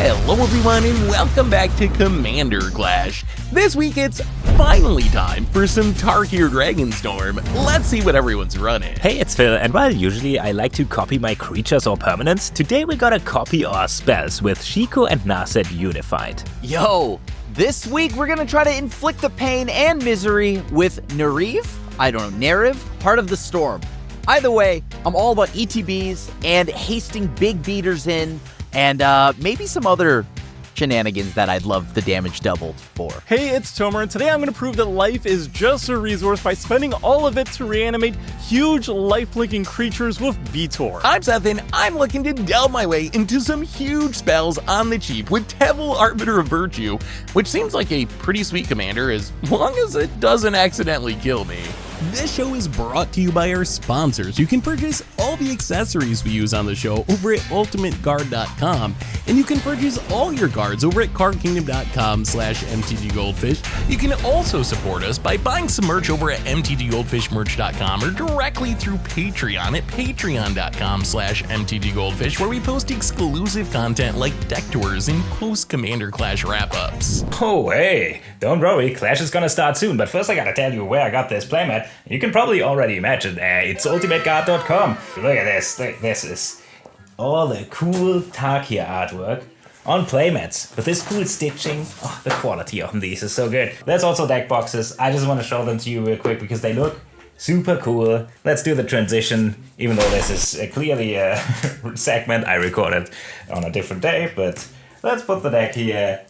Hello everyone and welcome back to Commander Clash. This week it's finally time for some Tarkir Dragonstorm. Let's see what everyone's running. Hey, it's Phil, and while usually I like to copy my creatures or permanents, today we're gonna copy our spells with Shiko and Narset unified. Yo, this week we're gonna try to inflict the pain and misery with Nariv, Heart of the Storm. Either way, I'm all about ETBs and hasting big beaters in, and maybe some other shenanigans that I'd love the damage doubled for. Hey, it's Tomer, and today I'm going to prove that life is just a resource by spending all of it to reanimate huge life-linking creatures with Vitor. I'm Seth and I'm looking to delve my way into some huge spells on the cheap with Tevil Arbiter of Virtue, which seems like a pretty sweet commander as long as it doesn't accidentally kill me. This show is brought to you by our sponsors. You can purchase all the accessories we use on the show over at ultimateguard.com, and you can purchase all your cards over at cardkingdom.com/mtggoldfish. You can also support us by buying some merch over at mtggoldfishmerch.com or directly through Patreon at patreon.com/mtggoldfish, where we post exclusive content like deck tours and post-Commander Clash wrap-ups. Oh, hey, don't worry, Clash is gonna start soon, but first I gotta tell you where I got this playmat. You can probably already imagine, it's ultimateguard.com. Look at this, this is all the cool Tarkir artwork on playmats with this cool stitching. Oh, the quality of these is so good. There's also deck boxes. I just want to show them to you real quick because they look super cool. Let's do the transition, even though this is clearly a segment I recorded on a different day, but let's put the deck here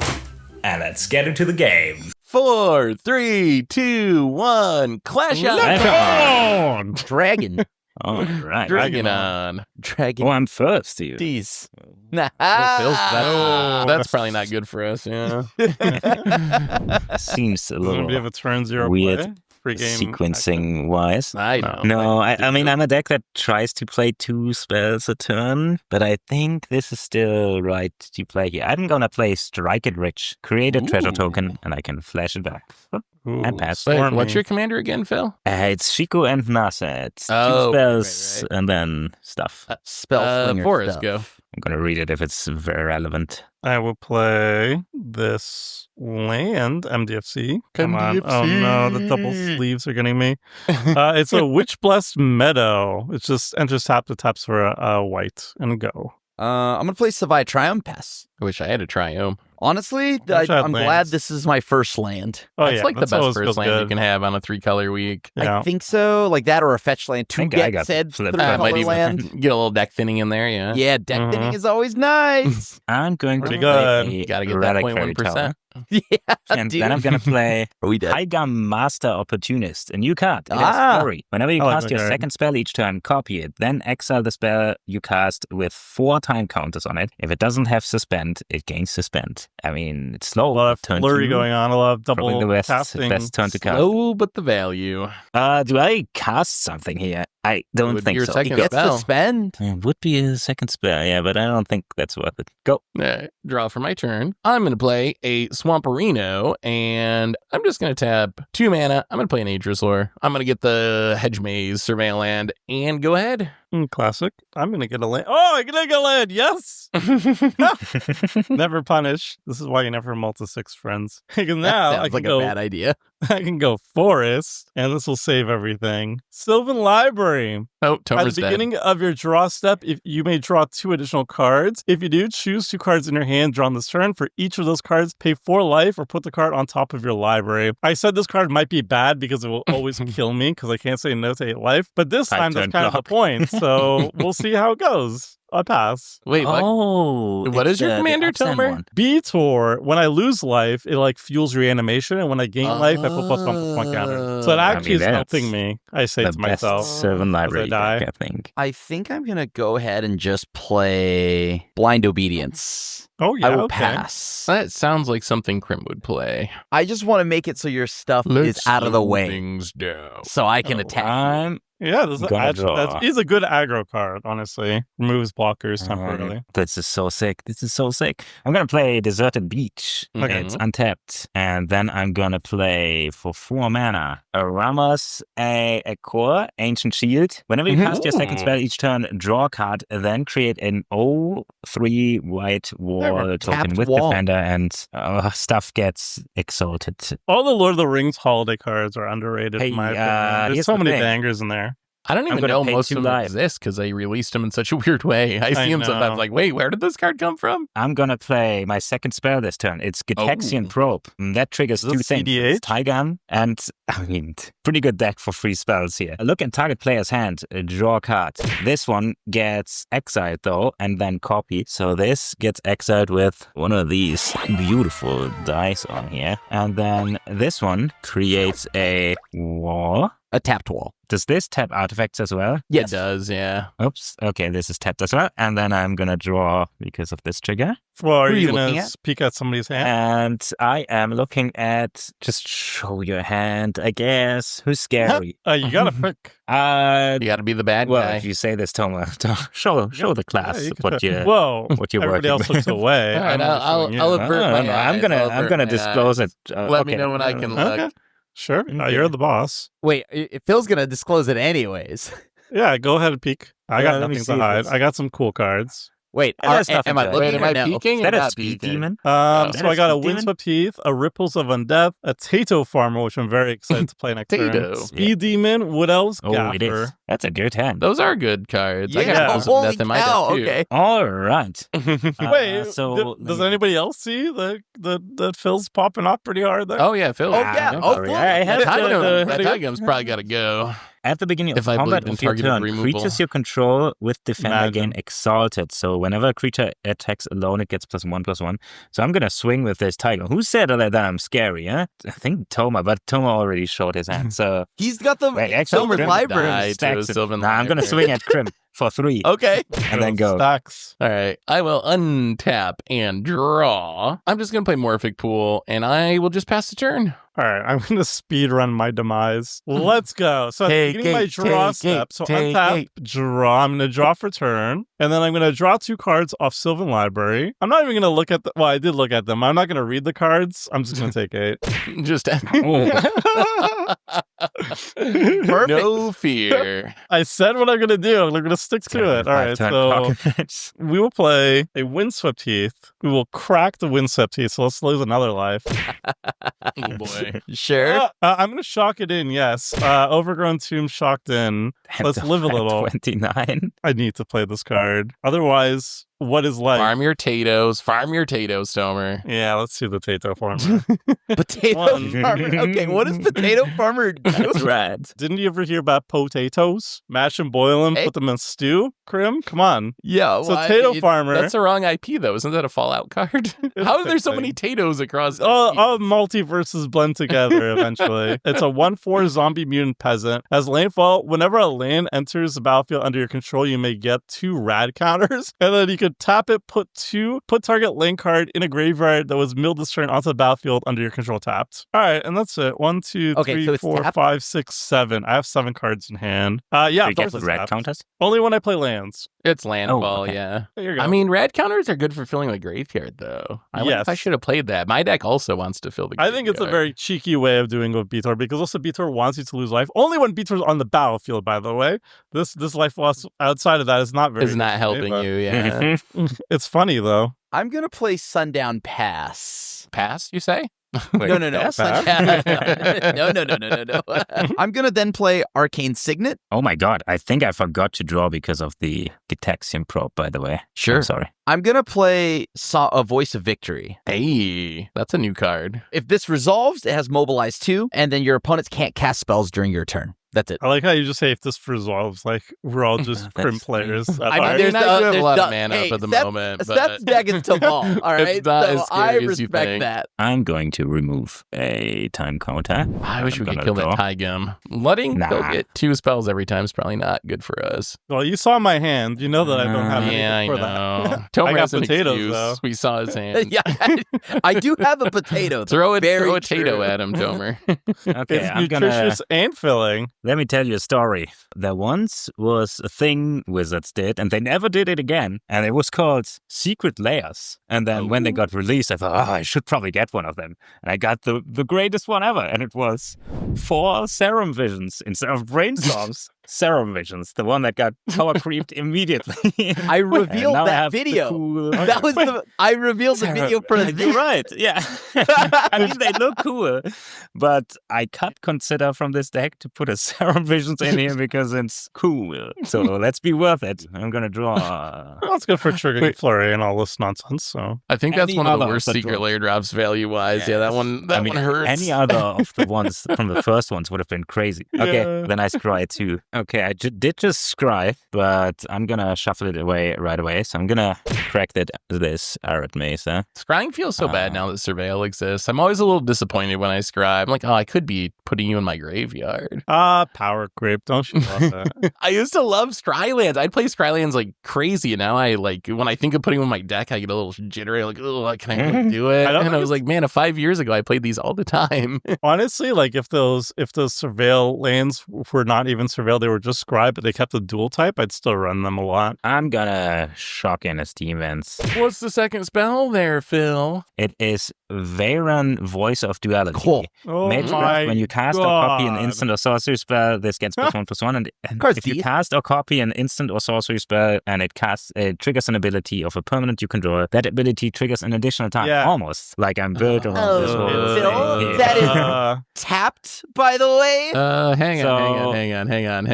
and let's get into the game. 4, 3, 2, 1, Clash on! Dragon. All right. Dragon on. Dragon. Oh, I'm thirsty. Jeez. That's probably not good for us, yeah. Seems a It's going to be little a turn 0 weird play. Pre-game sequencing-wise. I know. No, I mean, I'm a deck that tries to play 2 spells a turn, but I think this is still right to play here. I'm gonna play Strike It Rich, create a treasure token, and I can flash it back. And pass. Wait, Stormy. what's your commander again, Phil? It's Shiko and Narset. It's 2 Oh, spells right. and then stuff. Spell slinger Forrest, stuff. go. I'm gonna read it if it's very relevant. I will play this land, MDFC. Come on. Oh no, the double sleeves are getting me. It's a Witch Blessed Meadow. It's just enters tap to taps for a white and go. I'm going to play Savai Triumph. I wish I had a Triome. Honestly, Wish I had I'm glad lands. this is my first land. Oh, It's yeah, like the that's best always first feels land you good. can have on a 3-color week. Yeah. I think so. Like that or a fetch land. To think I get got said flipped. Might three-color even land. get a little deck thinning in there, yeah. Yeah, deck thinning is always nice. I'm going Pretty to good. play Gotta get that Reliquary 0.1%. Tower. Yeah, And dude. then I'm gonna play Are we dead? Hygam Master Opportunist, a new card. It has Ah. Flurry. Whenever you I like cast that your card. second spell each turn, copy it. Then exile the spell you cast with 4 time counters on it. If it doesn't have Suspend, it gains Suspend. I mean, it's slow. A lot of Turn flurry 2, going on. A lot of double Probably the casting. best turn to cast. Slow, but the value. Do I cast something here? I don't Would be think your so. second He gets spell. to spend. It would be a second spell, yeah, but I don't think that's worth it. Go. Draw for my turn. I'm going to play a Swamperino, and I'm just going to tap 2 mana. I'm going to play an Aegislaur. I'm going to get the Hedge Maze, Surveil Land, and go ahead. Classic. I'm going to get a land. Oh, I'm going to get a land. Yes. Never punish. This is why you never multi-6 friends. Because now That I sounds can like go. a bad idea. I can go forest, and this will save everything. Sylvan Library. Oh, At Tomer's the dead. beginning of your draw step, if you may draw 2 additional cards. If you do, choose 2 cards in your hand drawn this turn. For each of those cards, pay 4 life or put the card on top of your library. I said this card might be bad because it will always kill me because I can't say no to 8 life. But this time, that's kind of the point. So we'll see how it goes. I pass. Wait, what? Oh, What it's, is your the commander, Upsend Tomer? one. Beator, when I lose life, it like fuels reanimation, and when I gain life, I put +1/+1 counter. So it I actually mean, is helping that's me. I say The to best myself. Sylvan Library die. deck, I think. I think I'm going to go ahead and just play Blind Obedience. Oh yeah, I will okay. pass. That sounds like something Crim would play. I just want to make it so your stuff is out of the way Things down. so I can Oh, attack. I'm Yeah, Gonna draw. he's a good aggro card, honestly. Removes blockers temporarily. This is so sick. This is so sick. I'm gonna play Deserted Beach. Okay. It's untapped. And then I'm gonna play for 4 mana a Ramos, a Core, Ancient Shield. Whenever you cast your second spell each turn, draw a card, then create an 0/3 white wall token tapped with wall. Defender, and stuff gets exalted. All the Lord of the Rings holiday cards are underrated, Hey, in my opinion. There's here's so the many thing. bangers in there. I don't I'm even gonna know pay most 2 of them life. exist because they released them in such a weird way. I see them know. sometimes like, wait, where did this card come from? I'm gonna play my second spell this turn. It's Gitaxian Oh. Probe. That triggers Is 2 this things. CDH? It's Tygun, and I mean, pretty good deck for 3 spells here. Look at target player's hand, draw a card. This one gets exiled though, and then copied. So this gets exiled with one of these beautiful dice on here. And then this one creates a wall. A tapped wall. Does this tap artifacts as well? Yes. It does, yeah. Oops. Okay, this is tapped as well. And then I'm gonna draw because of this trigger. Well, are Who are you you going looking to at? peek at somebody's hand? And I am looking at just show your hand, I guess. Who's scary? You got to pick. You got to be the bad Well, guy. if you say this, Toma, show the class Yeah, you can what pick. you Whoa. what you're Everybody working else looks with. away. All right, I'll No, avert my no, eyes. I'm gonna I'll avert my disclose eyes. it. Let me okay. know when I can Okay. look. Sure. Okay. You're the boss. Wait, Phil's gonna disclose it anyways. Yeah, go ahead and peek. I got let me nothing see to if hide. it's- I got some cool cards. Wait, Yeah, there's nothing am I to it. looking Wait, am or I no? peeking? Is that or a not speed peeking? demon? So that I got a a speed demon? Windswept Heath, a Ripples of Undeath, a Tato Farmer, which I'm very excited to play next turn. Tato. Speed Demon, Wood Elves, Oh, it is. Gaffer. That's a good hand. Those are good cards. I Yeah. got those Holy death in my cow, deck too. okay. All right. Wait, so does anybody else see the Phil's popping off pretty hard there? Oh yeah, Phil. Oh, yeah. Oh, sorry. Phil. I have That the, Tigum's probably got to go. At the beginning If of I combat believed in of your targeted turn, removal. creatures you control with Defender Imagine. gain Exalted. So whenever a creature attacks alone, it gets +1/+1. So I'm gonna swing with this Tiger. Who said that I'm scary, huh? I think Toma, but Toma already showed his hand. So He's got the Wait, actually, Silver Grim Library. died. to stacks it. Sylvan Nah, I'm gonna Library. swing at Crim for 3 Okay. and then go. Stacks. All right, I will untap and draw. I'm just gonna play Morphic Pool, and I will just pass the turn. All right, I'm going to speed run my demise. Let's go. So at the Take beginning of my it, draw take step, it, so take untap, it. draw. I'm going to draw for turn, and then I'm going to draw 2 cards off Sylvan Library. I'm not even going to look at well, I did look at them. I'm not going to read the cards. I'm just going to take 8. Just Oh. Perfect. no fear. I said what I'm going to do. I'm going to stick to it. All right, so we will play a Windswept Heath. We will crack the Windswept Heath, so let's lose another life. Oh boy. Sure. I'm going to shock it in, yes. Overgrown Tomb shocked in. Let's live a little. 29. I need to play this card. Otherwise, what is life? Farm your Tatoes, Tomer. Yeah, let's see the Tato Farmer. Potato One. Farmer. Okay, what does Potato Farmer do? That's right. Didn't you ever hear about potatoes? Mash and boil them, Hey. put them in stew? Crim? Come on. Yeah, So well, Tato Farmer. That's the wrong IP though. Isn't that a Fallout card? How are there so many Tatoes across? all multiverses blend together eventually. It's a 1/4 zombie mutant peasant. As landfall, whenever a land enters the battlefield under your control, you may get 2 rad counters. And then you could tap it, put target land card in a graveyard that was milled this turn onto the battlefield under your control tapped. All right, and that's it. 1, 2, Okay, 3, so it's 4, tapped? 5, 6, 7. I have 7 cards in hand. Yeah, You of get course it's red tapped. counters? Only when I play lands. It's landfall, okay. yeah. There you go. I mean, rad counters are good for filling the graveyard, though. I wonder if I Yes. should have played that. My deck also wants to fill the I graveyard. think it's a very cheeky way of doing with Beator because also Beator wants you to lose life. Only when Beator's on the battlefield, by the way. This life loss outside of that is not very Is not good, helping but you, yeah. It's funny though. I'm going to play Sundown Pass. Pass, you say? No. pass? No. I'm going to then play Arcane Signet. Oh my god, I think I forgot to draw because of the Gitaxian Probe, by the way. Sure. I'm sorry. I'm going to play a Voice of Victory. Hey, that's a new card. If this resolves, it has Mobilize 2, and then your opponents can't cast spells during your turn. That's it. I like how you just say if this resolves, like we're all just That's- Crim players. at I mean, heart. there's I do have a lot of mana hey, up at the Seth's- moment, but- Seth's deck is Tabal, all right? It's not so as scary I as you respect think. that. I'm going to remove a time counter. I wish I'm we could gonna kill draw. that Tygum. Letting Phil Nah. get 2 spells every time is probably not good for us. Well, you saw my hand. You know that I don't have anything Yeah, I for know. that. Tomer I got has an potatoes, excuse. though. We saw his hand. Yeah, I do have a potato. Throw a Very Tato true. at him, Tomer. Okay, It's I'm gonna. nutritious and filling. Let me tell you a story. There once was a thing Wizards did, and they never did it again. And it was called Secret Layers. And then when they got released, I thought, I should probably get one of them. And I got the greatest one ever. And it was 4 Serum Visions instead of Brainstorms. Serum Visions, the one that got power creeped immediately. I revealed now I that have the video. cool- That was I revealed the video for You're right. Yeah. I mean, they look cool, but I could consider from this deck to put a Serum Visions in here because it's cool. So let's be worth it. I'm gonna draw. Well, that's good for triggering Flurry and all this nonsense. So I think that's Any one of the other worst of the secret draw- layer drops value wise. Yeah, that one I mean, one hurts. any other of the ones from the first ones would have been crazy. Okay, Yeah. then I scry too. Okay, I did just scry, but I'm gonna shuffle it away right away. So I'm gonna crack this Arid Maze. Scrying feels so bad now that Surveil exists. I'm always a little disappointed when I scry. I'm like, oh, I could be putting you in my graveyard. power creep. Don't you love that? I used to love Scrylands. I'd play Scrylands like crazy, and now I like when I think of putting them in my deck, I get a little jittery. Like, oh, can I really do it? I don't And I think was like, man, 5 years ago I played these all the time. Honestly, like if those surveil lands were not even surveil, they were just scry, but they kept the dual type, I'd still run them a lot. I'm gonna shock in as defense. What's the second spell there, Phil? It is Veyran Voice of Duality. Cool. Oh Mage my Breath, when you cast or copy an God. instant or sorcery spell, this gets +1/+1. And Cards if you deep. cast or copy an instant or sorcery spell and it triggers an ability of a permanent you control, that ability triggers an additional time. Yeah. Almost like I'm built around Oh, this whole Phil, thing here. that is- Tapped, by the way. Hang on.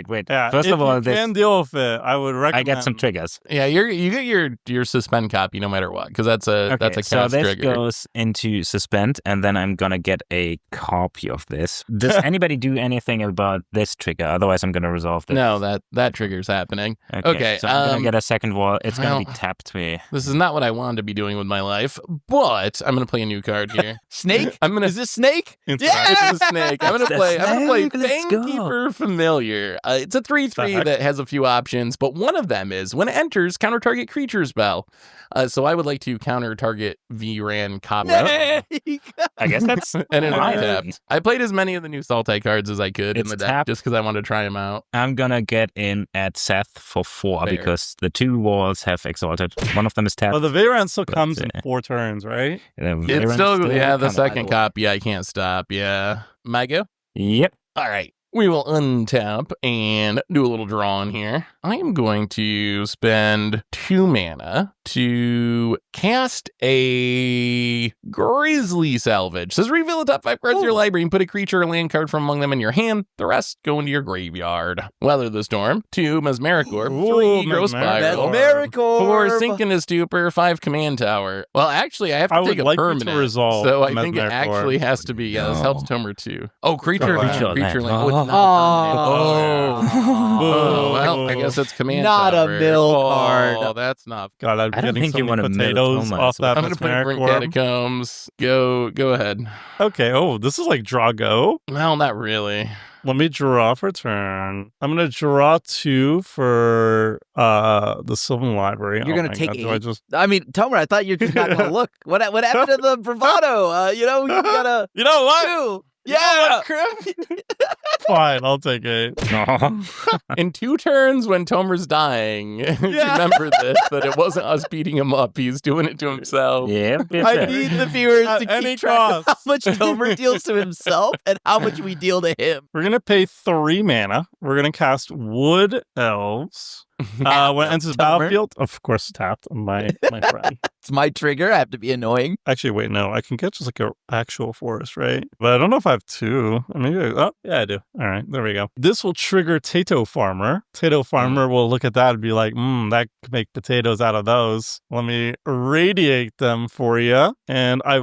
Wait. Yeah, First if of all, you this can deal with it, I would recommend. I get some triggers. Yeah, you get your suspend copy no matter what, because that's a cast so this trigger. goes into suspend, and then I'm gonna get a copy of this. Does anybody do anything about this trigger? Otherwise, I'm gonna resolve this. No, that trigger's happening. Okay, so I'm gonna get a second wall. It's gonna be well, tapped. This is not what I wanted to be doing with my life, but I'm gonna play a new card here. Snake? I'm gonna. Is this Snake? Interact. It's a snake. I'm gonna It's a play snake, let's go. Fangkeeper Familiar. It's a 3/3 heck? that has a few options, but one of them is when it enters, counter target creature spell. So I would like to counter target VRAN copy. Snake! I guess that's And it fine. tapped. I played as many of the new Sultai cards as I could in It's the deck tapped. just because I wanted to try them out. I'm gonna get in at Seth for 4 Fair. because the 2 walls have exalted. One of them is tapped. Well, the Veyran still But, comes in 4 turns, right? It's still the kinda second idle. copy. I can't stop. Yeah. My go? Yep. All right. We will untap and do a little draw in here. I am going to spend 2 mana to cast a Grizzly Salvage. Says reveal the top 5 cards of your library and put a creature or land card from among them in your hand. The rest go into your graveyard. Weather the Storm. 2 Mesmeric Orb. 3 Gross Spiral. Mesmeric Orb. 4 Sink into Stupor. 5 Command Tower. Well, actually, I have to I take would a like you to permanent. resolve So I think it Mesmeric actually Orb. has to be. Yeah, this No. helps Tomer too. Oh, creature Creature land. Creature land. land. Oh, it's not a Oh. permanent. Oh, well, I guess it's Command Not a Tower. mill Oh, card. that's not. God, I'd be I don't getting think so you many wanna mill potatoes Toma off as well. that I'm going to put Mesmeric Brink Orb. Catacombs. Go ahead. Okay, oh, this is like draw go. Well, not really. Let me draw for turn. I'm gonna draw 2 for the Sylvan Library. You're Oh gonna my take God, 8. do I just I mean, Tomer, I thought you're just not gonna look. What happened to the bravado? You gotta You know what? do. Yeah. Fine, I'll take 8. No. In 2 turns when Tomer's dying, remember this, that it wasn't us beating him up. He's doing it to himself. Yep. I need the viewers At to any keep track of how cost. much Tomer deals to himself and how much we deal to him. We're gonna pay 3 mana. We're gonna cast Wood Elves. When it enters the Tomer. battlefield, of course, tapped. My friend. It's my trigger. I have to be annoying. Actually, wait, no. I can get just like an actual forest, right? But I don't know if I have 2. Maybe. Oh, yeah, I do. All right, there we go. This will trigger Tato Farmer. Tato Farmer will look at that and be like, that could make potatoes out of those. Let me radiate them for you. And I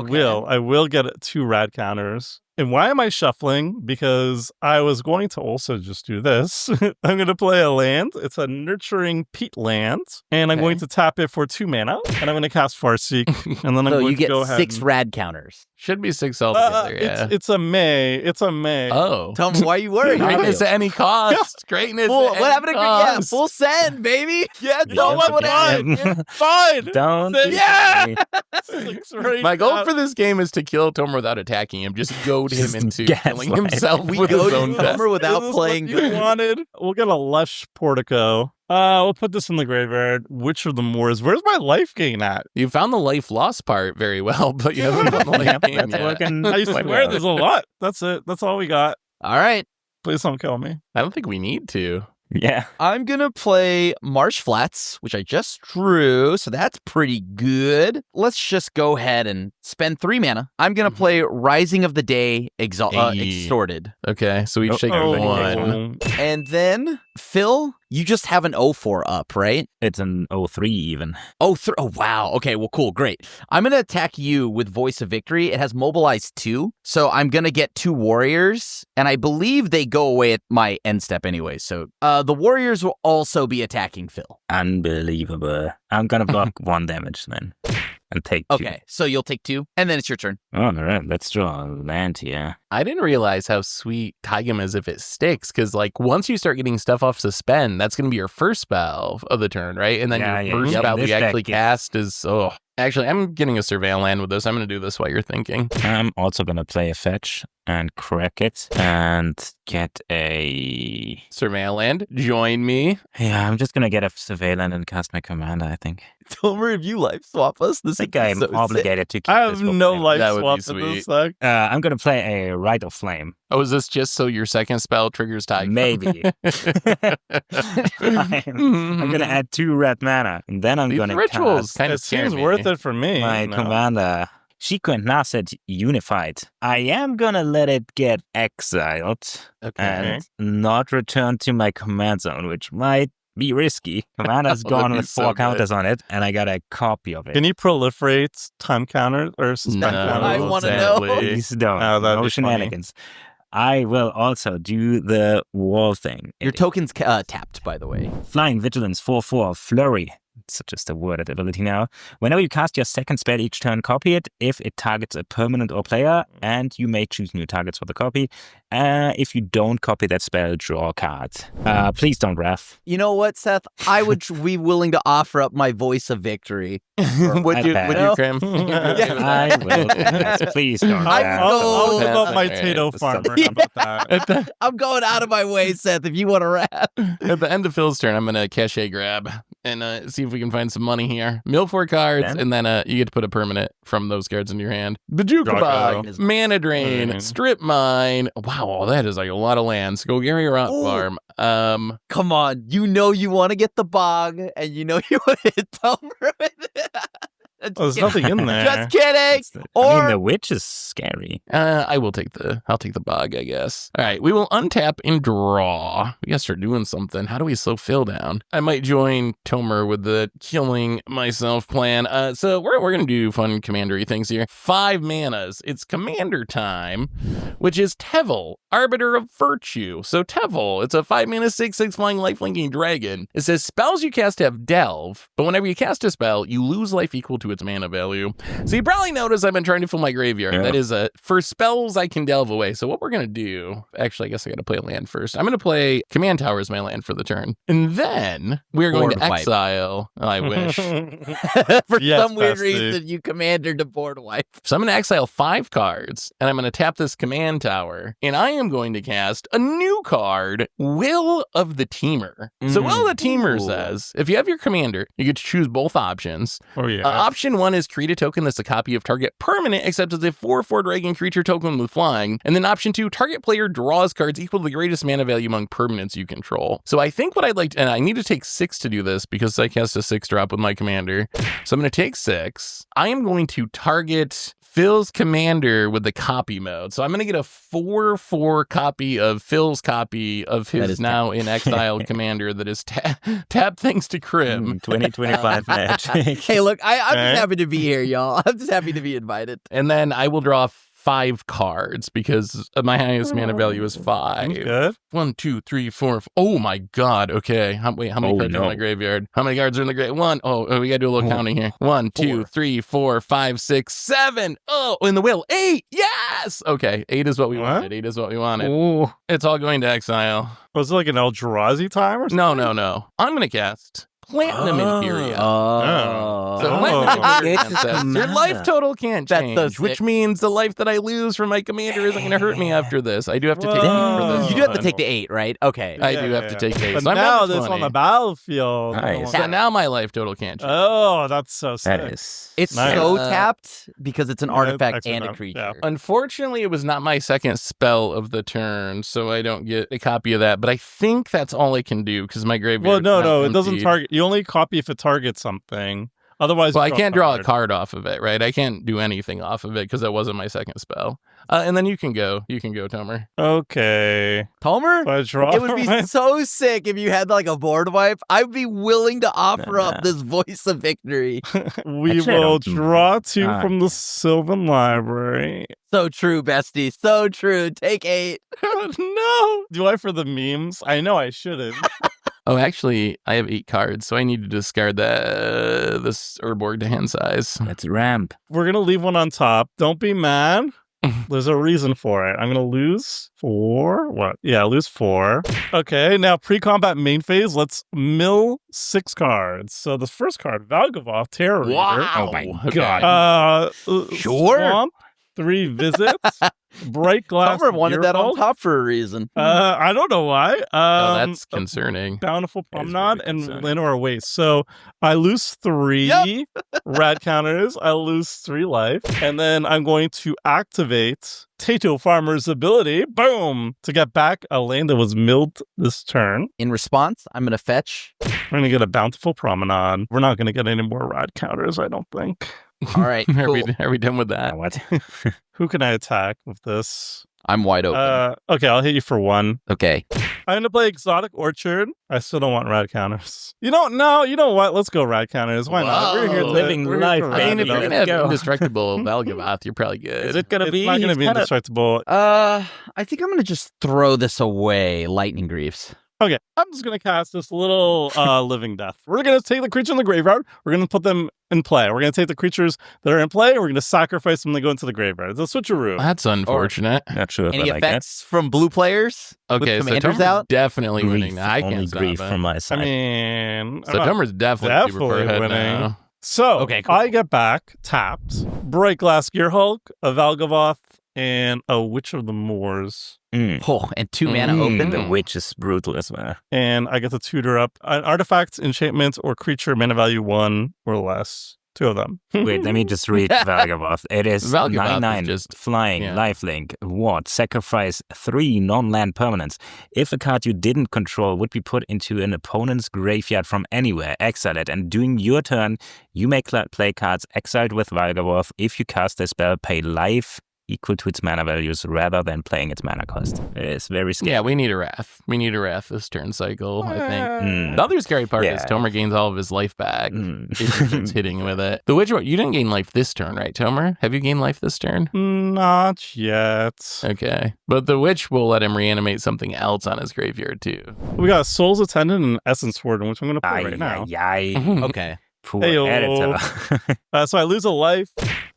will get 2 rad counters. And why am I shuffling? Because I was going to also just do this. I'm going to play a land. It's a Nurturing Peat land. And I'm Okay. going to tap it for 2 mana. And I'm going to cast Farseek. And then I'm So going you to get go ahead 6 and... rad counters. Should be 6 altogether, yeah. It's a May. It's a May. Oh. Tomer, why are you worried? Greatness at any cost. Greatness Full, at what happened any to yeah, cost. full send, baby? Yeah, You know Tomer, what fine. happened? Fine. Don't. Yeah! My goal for this game is to kill Tomer without attacking him. Just goad him into killing himself We with go his to own death. Tomer without Is this playing. what you wanted. We'll get a lush portico. We'll put this in the graveyard. Which of the moors? Where's my life gain at? You found the life loss part very well, but you haven't found the life gain That's yet. working. I quite swear well. there's a lot. That's it. That's all we got. All right. Please don't kill me. I don't think we need to. Yeah. I'm going to play Marsh Flats, which I just drew, so that's pretty good. Let's just go ahead and spend 3 mana. I'm going to play Rising of the Day Extorted. Okay, so we each take Oh. one. And then, Phil, you just have an 0-4 up, right? It's an 03 even. Oh, wow. Okay, well, cool. Great. I'm going to attack you with Voice of Victory. It has Mobilize 2, so I'm going to get 2 warriors, and I believe they go away at my end step anyway. So the warriors will also be attacking Phil. Unbelievable. I'm gonna block 1 damage then. And take 2. Okay, so you'll take 2, and then it's your turn. All right, let's draw a land here. I didn't realize how sweet Taigam is if it sticks, because like once you start getting stuff off suspend, that's going to be your first spell of the turn, right? And then Yeah, your first yeah. spell This you actually deck cast is Actually, I'm getting a Surveil land with this. I'm going to do this while you're thinking. I'm also gonna play a fetch and crack it and get a... Surveil land, join me. Yeah, I'm just gonna get a surveillance and cast my commander, I think. Tomer, if you life swap us, this I think I'm is so sick. obligated to keep I this have for no flame. life That would be swap in this sweet. deck. I'm gonna play a Rite of Flame. Oh, is this just so your second spell triggers Taigam? Maybe. I'm gonna add 2 red mana, and then I'm These gonna rituals cast kind It of scare seems me. worth it for me. my you know. commander. Shiko and Nasset Unified. I am gonna let it get exiled Okay. and not return to my command zone, which might be risky. Commander's Oh, that'd gone be with so 4 good. counters on it, and I got a copy of it. Can you proliferate time counters or suspend No, counters? I wanna know. sadly. Please don't. Oh, that'd no be funny. shenanigans. I will also do the wall thing. Your token's tapped, by the way. Flying Vigilance 4/4 Flurry. It's just a worded ability now. Whenever you cast your second spell each turn, copy it if it targets a permanent or player, and you may choose new targets for the copy. If you don't copy that spell, draw a card. Please don't ref. You know what, Seth? I would be willing to offer up my Voice of Victory. would you, No. Crim? I will. Yes, please don't I ref. will- I'll give up my Alright, Tato that's farmer. something. How about that? I'm going out of my way, Seth, if you want to rap. At the end of Phil's turn, I'm going to cachet grab and see if we can find some money here. Mill 4 cards, Then? and then you get to put a permanent from those cards in your hand. The Jukabog, Draco. Mana Drain, Mm. Strip Mine. Wow, that is like a lot of lands. Go Gary Rock Ooh. Farm. Come on. You know you want to get the bog, and you know you want to hit Tomer with it. Oh, there's nothing in there. Just kidding. I mean, Or the witch is scary. I'll take the bog, I guess. All right, we will untap and draw. We gotta start doing something. How do we slow Phil down? I might join Tomer with the killing myself plan. So we're gonna do fun commandery things here. 5 manas. It's commander time, which is Tevel, Arbiter of Virtue. So Tevel, it's a 5 mana 6/6 flying lifelinking dragon. It says spells you cast have delve, but whenever you cast a spell, you lose life equal to its mana value. So you probably noticed I've been trying to fill my graveyard. Yeah. That is for spells I can delve away. So what we're going to do, actually, I guess I got to play a land first. I'm going to play Command Tower as my land for the turn. And then we're going to Board wipe. exile. I wish. for Yes, some weird bestie. reason, you commandered to board wipe. So I'm going to exile 5 cards, and I'm going to tap this Command Tower, and I am going to cast a new card, Will of the Teamer. So Will of the Teamer Ooh. says, if you have your commander, you get to choose both options. Oh, yeah. Option 1 is create a token that's a copy of target permanent, except it's a 4/4 dragon creature token with flying. And then option 2, target player draws cards equal to the greatest mana value among permanents you control. So I think what I'd like to, and I need to take 6 to do this because I cast a 6-drop with my commander. So I'm going to take 6. I am going to target Phil's commander with the copy mode. So I'm going to get a 4/4 copy of Phil's copy of That his is now in exiled commander that is tap thanks to Crim. 2025 magic. Hey, look, I'm Okay. just happy to be here, y'all. I'm just happy to be invited. And then I will draw 5 cards because my highest mana value is 5. Good. 1, 2, 3, 4. Oh my god. Okay. How many Oh, cards are no. in my graveyard? How many cards are in the graveyard? 1. Oh, we gotta do a little counting here. 1, 2, 3, 4, 5, 6, 7. Oh, in the will. 8. Yes. Okay. 8 is what we What? wanted. 8 is what we wanted. Ooh. It's all going to exile. Was it like an Eldrazi time or something? No. I'm gonna cast Platinum Inferior. Oh. So Oh. Platinum It's Inferior says, a your life mana. total can't That's change, so sick. which means the life that I lose from my commander isn't going to hurt me after this. I do have to take 8 for Whoa. this. You do have to one. take the 8, right? Okay. I do have to take 8. But So I'm now down to this on 20. the battlefield. Nice. So now my life total can't change. Oh, that's so sick. That is. It's Nice. so tapped because it's an Yeah, artifact extra and a tap, creature. yeah. Unfortunately, it was not my second spell of the turn, so I don't get a copy of that. But I think that's all I can do because my graveyard. Well, no, it doesn't target. You only copy if it targets something. Otherwise, Well, you I can't draw a card. card off of it, right? I can't do anything off of it because that wasn't my second spell. And then you can go, Tomer. Okay. Tomer? So I draw. It would be so sick if you had like a board wipe. I'd be willing to offer up this voice of victory. We Actually, I will don't do draw 2 that. from the Sylvan Library. So true, bestie. So true. Take 8. No. Do I for the memes? I know I shouldn't. Oh, actually, I have 8 cards, so I need to discard this Urborg to hand size. Let's ramp. We're going to leave one on top. Don't be mad. There's a reason for it. I'm going to lose 4. What? Yeah, lose 4. Okay, now pre-combat main phase, let's mill 6 cards. So the first card, Valgavoth, Terror Reader. Oh my Okay. god. Sure. Swamp, 3 visits, Bright Glass. Tomer wanted that on Gearhulk. top for a reason. I don't know why. Oh, that's concerning. Bountiful That is Promenade very and concerning. Llanowar Waste. So I lose 3 rad counters. I lose 3 life. And then I'm going to activate Tato Farmer's ability, boom, to get back a land that was milled this turn. In response, I'm going to fetch. We're going to get a Bountiful Promenade. We're not going to get any more rad counters, I don't think. All right, cool. Are we done with that? What? Who can I attack with this? I'm wide open. Okay, I'll hit you for 1. Okay. I'm going to play Exotic Orchard. I still don't want rad counters. You know what? Let's go rad counters. Why not? We're here to Living we're here life, for I mean, rad if you're counters. going to have go. indestructible Valgavoth, you're probably good. Is it gonna It's be? not going to be kinda- indestructible. I think I'm going to just throw this away. Lightning Greaves. Okay, I'm just going to cast this little Living Death. We're going to take the creature in the graveyard. We're going to put them in play. We're going to take the creatures that are in play. We're going to sacrifice them. They go into the graveyard. It's a switcheroo. That's unfortunate. Not sure if Any I like that. effects from blue players? Okay, with so commanders Tomer's out? definitely winning Grief, now. I only can't stop grief it. from my I side. mean, So Tomer's definitely super far ahead winning. now. So, Okay, cool. I get back tapped, Bright Glass Gearhulk, a Valgavoth, and a Witch of the Moors. Oh, and 2 mana open. The witch is brutal as well. And I get to tutor up an artifact, enchantment, or creature mana value 1 or less. 2 of them. Wait, let me just read Valgavoth. It is Valgavoth is 9/9, just- flying, yeah. lifelink, ward, sacrifice 3 non-land permanents. If a card you didn't control would be put into an opponent's graveyard from anywhere, exile it, and during your turn, you may play cards exiled with Valgavoth. If you cast a spell, pay life equal to its mana values rather than playing its mana cost. It is very scary. Yeah, we need a Wrath. We need a Wrath this turn cycle, I think. Mm. The other scary part is Yeah. Tomer gains all of his life back. Mm. If he keeps hitting with it. The Witch, you didn't gain life this turn, right, Tomer? Have you gained life this turn? Not yet. Okay. But the Witch will let him reanimate something else on his graveyard, too. We got Soul's Attendant and Essence Warden, which I'm going to play Ay, right now. ay, ay. Okay. Poor Heyo. editor. So I lose a life.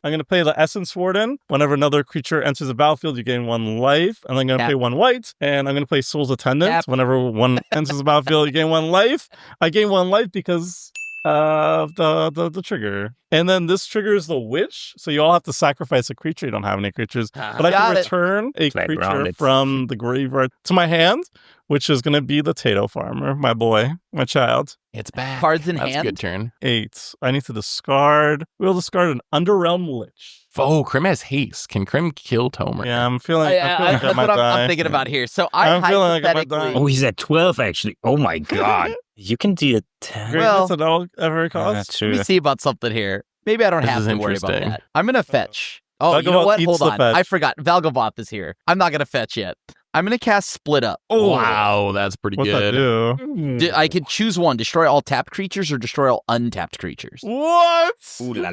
I'm going to play the Essence Warden. Whenever another creature enters the battlefield, you gain 1 life. And I'm going to Tap. pay 1 white. And I'm going to play Soul's Attendant. Tap. Whenever one enters the battlefield, you gain 1 life. I gain 1 life because of the trigger. And then this triggers the Witch. So you all have to sacrifice a creature. You don't have any creatures. But I Got can it. return a Play creature around it. from the graveyard to my hand, which is going to be the Tato Farmer, my boy, my child. It's back. Cards in That's a hand. good turn. 8. I need to discard. We'll discard an Underrealm Lich. Oh, Krim has haste. Can Krim kill Tomer? Yeah, I'm feeling. I- I feel like I that's might what die. I'm thinking about here. So I I'm feeling like I might hypothetically. die. Oh, he's at 12 actually. Oh my god. You can do it. Great, Well- that's at all ever cost. That's Let true. me see about something here. Maybe I don't This have is to worry about interesting. that. I'm gonna fetch. Oh, you know Valgavoth what? eats Hold the on. fetch. I forgot. Valgavoth is here. I'm not gonna fetch yet. I'm gonna cast Split Up. Oh, Wow, that's pretty what's that good. do? I can choose one: destroy all tapped creatures or destroy all untapped creatures. What? Ooh la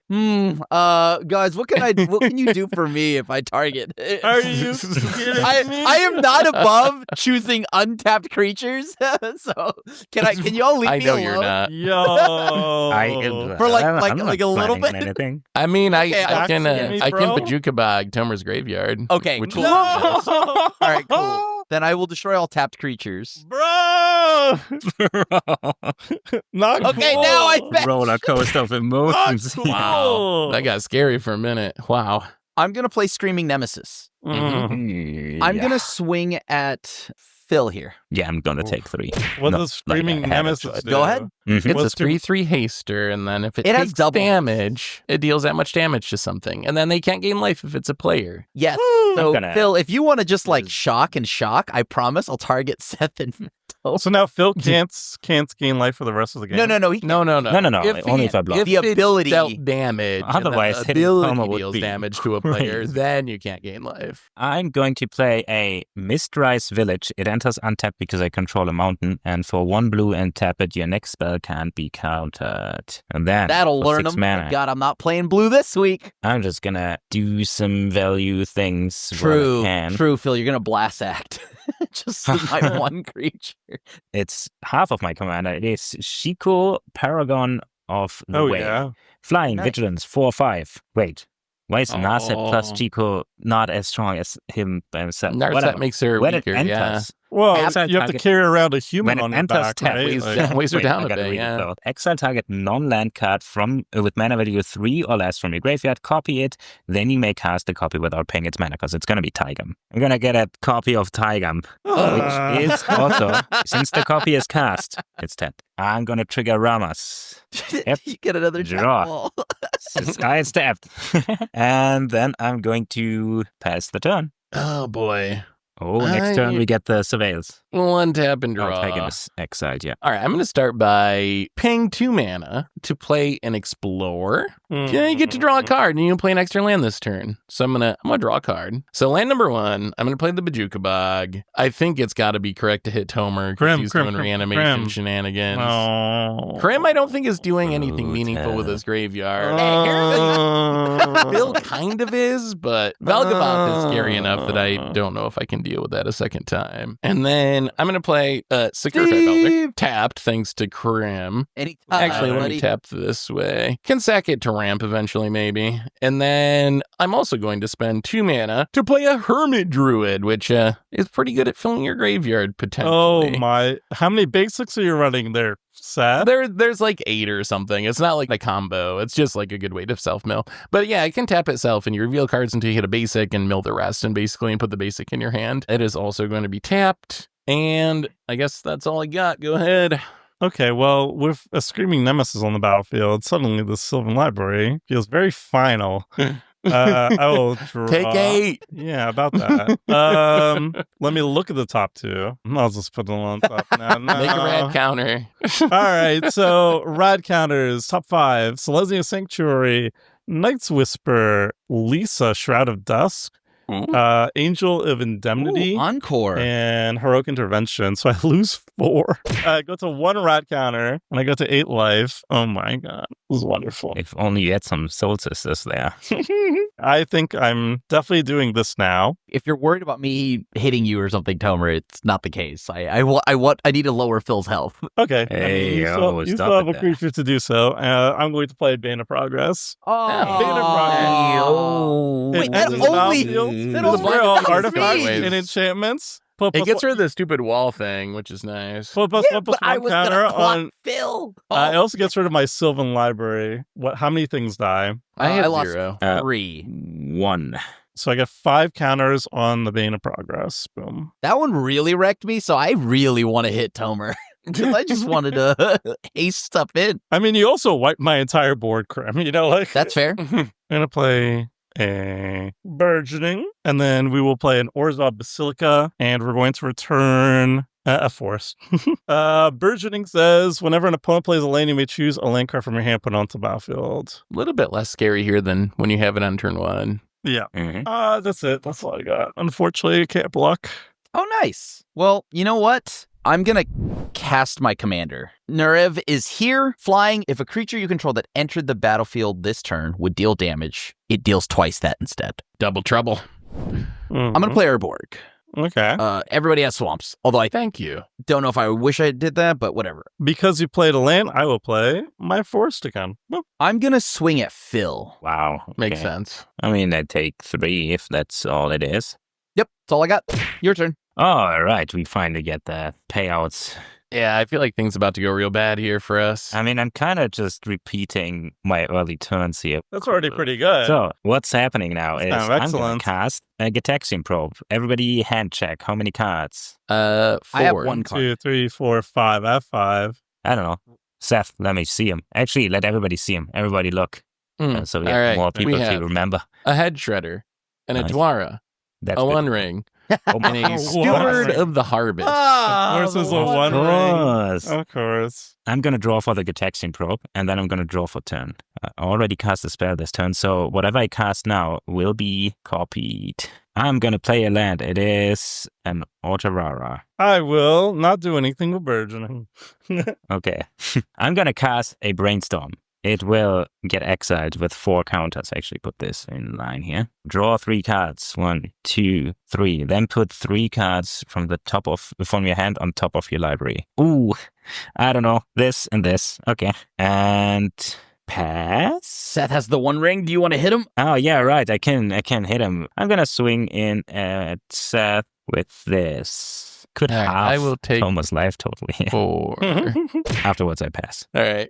la. Guys, what can you do for me if I target? Are you kidding me? I am not above choosing untapped creatures. So can you all leave I me know alone? you're not. Yo. For like- I'm like- not like a little planning bit? Anything. I mean, Okay, I can me, I can bro. Pajuka bag Tomer's graveyard. Okay, which cool. will All right, cool. Then I will destroy all tapped creatures. Bro, Not Okay, cool. now I bet. Roller coaster of emotions. Not cool. That got scary for a minute. Wow. I'm going to play Screaming Nemesis. Mm. I'm going to swing at Phil here. Yeah, I'm gonna take 3. What No, does Screaming like I had a Nemesis choice. do? Go ahead. Mhm. It's What's a 3/3 haster, and then if it It has takes double. damage, it deals that much damage to something, and then they can't gain life if it's a player. Yes. I'm So, gonna- Phil, if you want to just like shock and shock, I promise I'll target Seth and So now Phil can't gain life for the rest of the game. No. He No. No. Only if I block. If The ability- it's dealt damage, Otherwise, and the hitting ability Tomer would deals be damage to a player, crazy. then you can't gain life. I'm going to play a Mistrise Village. It enters untapped because I control a mountain, and for 1 blue and tap it, your next spell can't be countered. And then That'll for learn 6 him. mana, God, I'm not playing blue this week. I'm just gonna do some value things. while I True, can. true, Phil. You're gonna blast act. Just my one creature. It's half of my commander. It is Shiko, Paragon of the Oh, Way. yeah. Flying, Nice. Vigilance, 4/5. Wait, why is Narset plus Oh. Chico not as strong as him by himself? Narset Whatever. makes her When it weaker, yeah. enters, Well, Exile you have to target- carry around a human when it on your enters back, tap, right? weighs Like- down. Weighs her Wait, down I a gotta bit, read it yeah. though. Exile target non-land card with mana value 3 or less from your graveyard, copy it, then you may cast a copy without paying its mana, because it's gonna be Tigam. I'm gonna get a copy of Tigam, which is also, since the copy is cast, it's tapped. I'm gonna trigger Ramas. Yep. You get another Draw. wall. This guy is tapped. And then I'm going to pass the turn. Oh boy. Oh, next turn we get the surveils. 1 tap and Oh, draw. Tigam is exiled, yeah. All right, I'm going to start by paying 2 mana to play an Explore. Yeah, you get to draw a card, and you can play an extra land this turn. So I'm gonna draw a card. So land number 1, I'm gonna play the Bajuka Bog. I think it's got to be correct to hit Tomer because he's doing reanimation Krim. shenanigans. Oh. Krim, I don't think is doing anything Ooh, meaningful with Ted. his graveyard. Oh. Bill kind of is, but Valgaboth is scary enough that I don't know if I can deal with that a second time. And then I'm gonna play Secure Type Elder Steve! tapped thanks to Krim. Anytime, Actually, let buddy. me tap this way. Can sack it to ramp eventually, maybe. And then I'm also going to spend 2 mana to play a Hermit Druid, which is pretty good at filling your graveyard potentially. Oh my! How many basics are you running there, Sad? There's like 8 or something. It's not like a combo. It's just like a good way to self-mill. But yeah, it can tap itself and you reveal cards until you hit a basic and mill the rest and basically put the basic in your hand. It is also going to be tapped. And I guess that's all I got. Go ahead. Okay, well, with a Screaming Nemesis on the battlefield, suddenly the Sylvan Library feels very final. I will draw. Take 8. Yeah, about that. Let me look at the top 2. I'll just put them on top now. Make a rad counter. All right, so rad counters, top 5. Selesnya Sanctuary, Night's Whisper, Lisa, Shroud of Dusk, Angel of Indemnity, Ooh, encore. and Heroic Intervention. So I lose 4. I go to 1 rat counter, and I go to 8 life. Oh my god, this is wonderful. If only you had some Soul Sisters there. I think I'm definitely doing this now. If you're worried about me hitting you or something, Tomer, it's not the case. I need to lower Phil's health. Okay, Hey, you yo, still stop have it a there. creature to do so. I'm going to play Bane of Progress. Oh, It wait, that enters the only battlefield, that destroy all only artifacts me. and enchantments. Put It plus gets one- rid of the stupid wall thing, which is nice. put plus Yeah, one plus but I one was counter gonna block on. Phil. It also gets rid of my Sylvan Library. How many things die? I have lost 0. 3. 1. So I get 5 counters on the Bane of Progress. Boom. That one really wrecked me, so I really want to hit Tomer. 'Cause I just wanted to haste stuff in. I mean, you also wiped my entire board, Krim. You know, like That's fair. I'm gonna play a Burgeoning, and then we will play an Orzhov Basilica, and we're going to return a forest. Burgeoning says, whenever an opponent plays a land, you may choose a land card from your hand, put it onto the battlefield. A little bit less scary here than when you have it on turn 1. Yeah. Mhm. That's it. That's all I got. Unfortunately, I can't block. Oh, nice. Well, you know what? I'm going to cast my commander. Narev is here, flying. If a creature you control that entered the battlefield this turn would deal damage, it deals twice that instead. Double trouble. I'm going to play Urborg. Okay. Everybody has swamps, although I Thank you. don't know if I wish I did that, but whatever. Because you played a land, I will play my forest again. Well, I'm going to swing at Phil. Wow. Makes okay. sense. I mean, I take 3 if that's all it is. Yep, that's all I got. Your turn. All right, we finally get the payouts Yeah, I feel like things about to go real bad here for us. I mean, I'm kind of just repeating my early turns here. That's already pretty good. So what's happening now is kind of I'm going excellent. to cast a Gitaxian Probe. Everybody hand check. How many cards? 4. I have one card. 2, 3, 4, 5. I have 5. I don't know. Seth, let me see him. Actually, let everybody see him. Everybody look. So we All have right, more people we to have remember. a Head Shredder, and a Nice. Dwara, That's a good. One Ring, Oh my and a God. Steward of the Harvest. Ah, Of course, it's a the one Of ring. course. Of course. I'm going to draw for the Gitaxian Probe, and then I'm going to draw for turn. I already cast a spell this turn, so whatever I cast now will be copied. I'm going to play a land. It is an Autorara. I will not do anything with burgeoning. Okay. I'm going to cast a Brainstorm. It will get exiled with 4 counters. Actually, put this in line here. Draw 3 cards. 1, 2, 3. Then put 3 cards from your hand on top of your library. Ooh, I don't know. This and this. Okay. And pass. Seth has the One Ring. Do you want to hit him? Oh yeah, right. I can hit him. I'm gonna swing in at Seth with this. Could All right, halve I will take Thomas' life totally. 4. Afterwards, I pass. All right.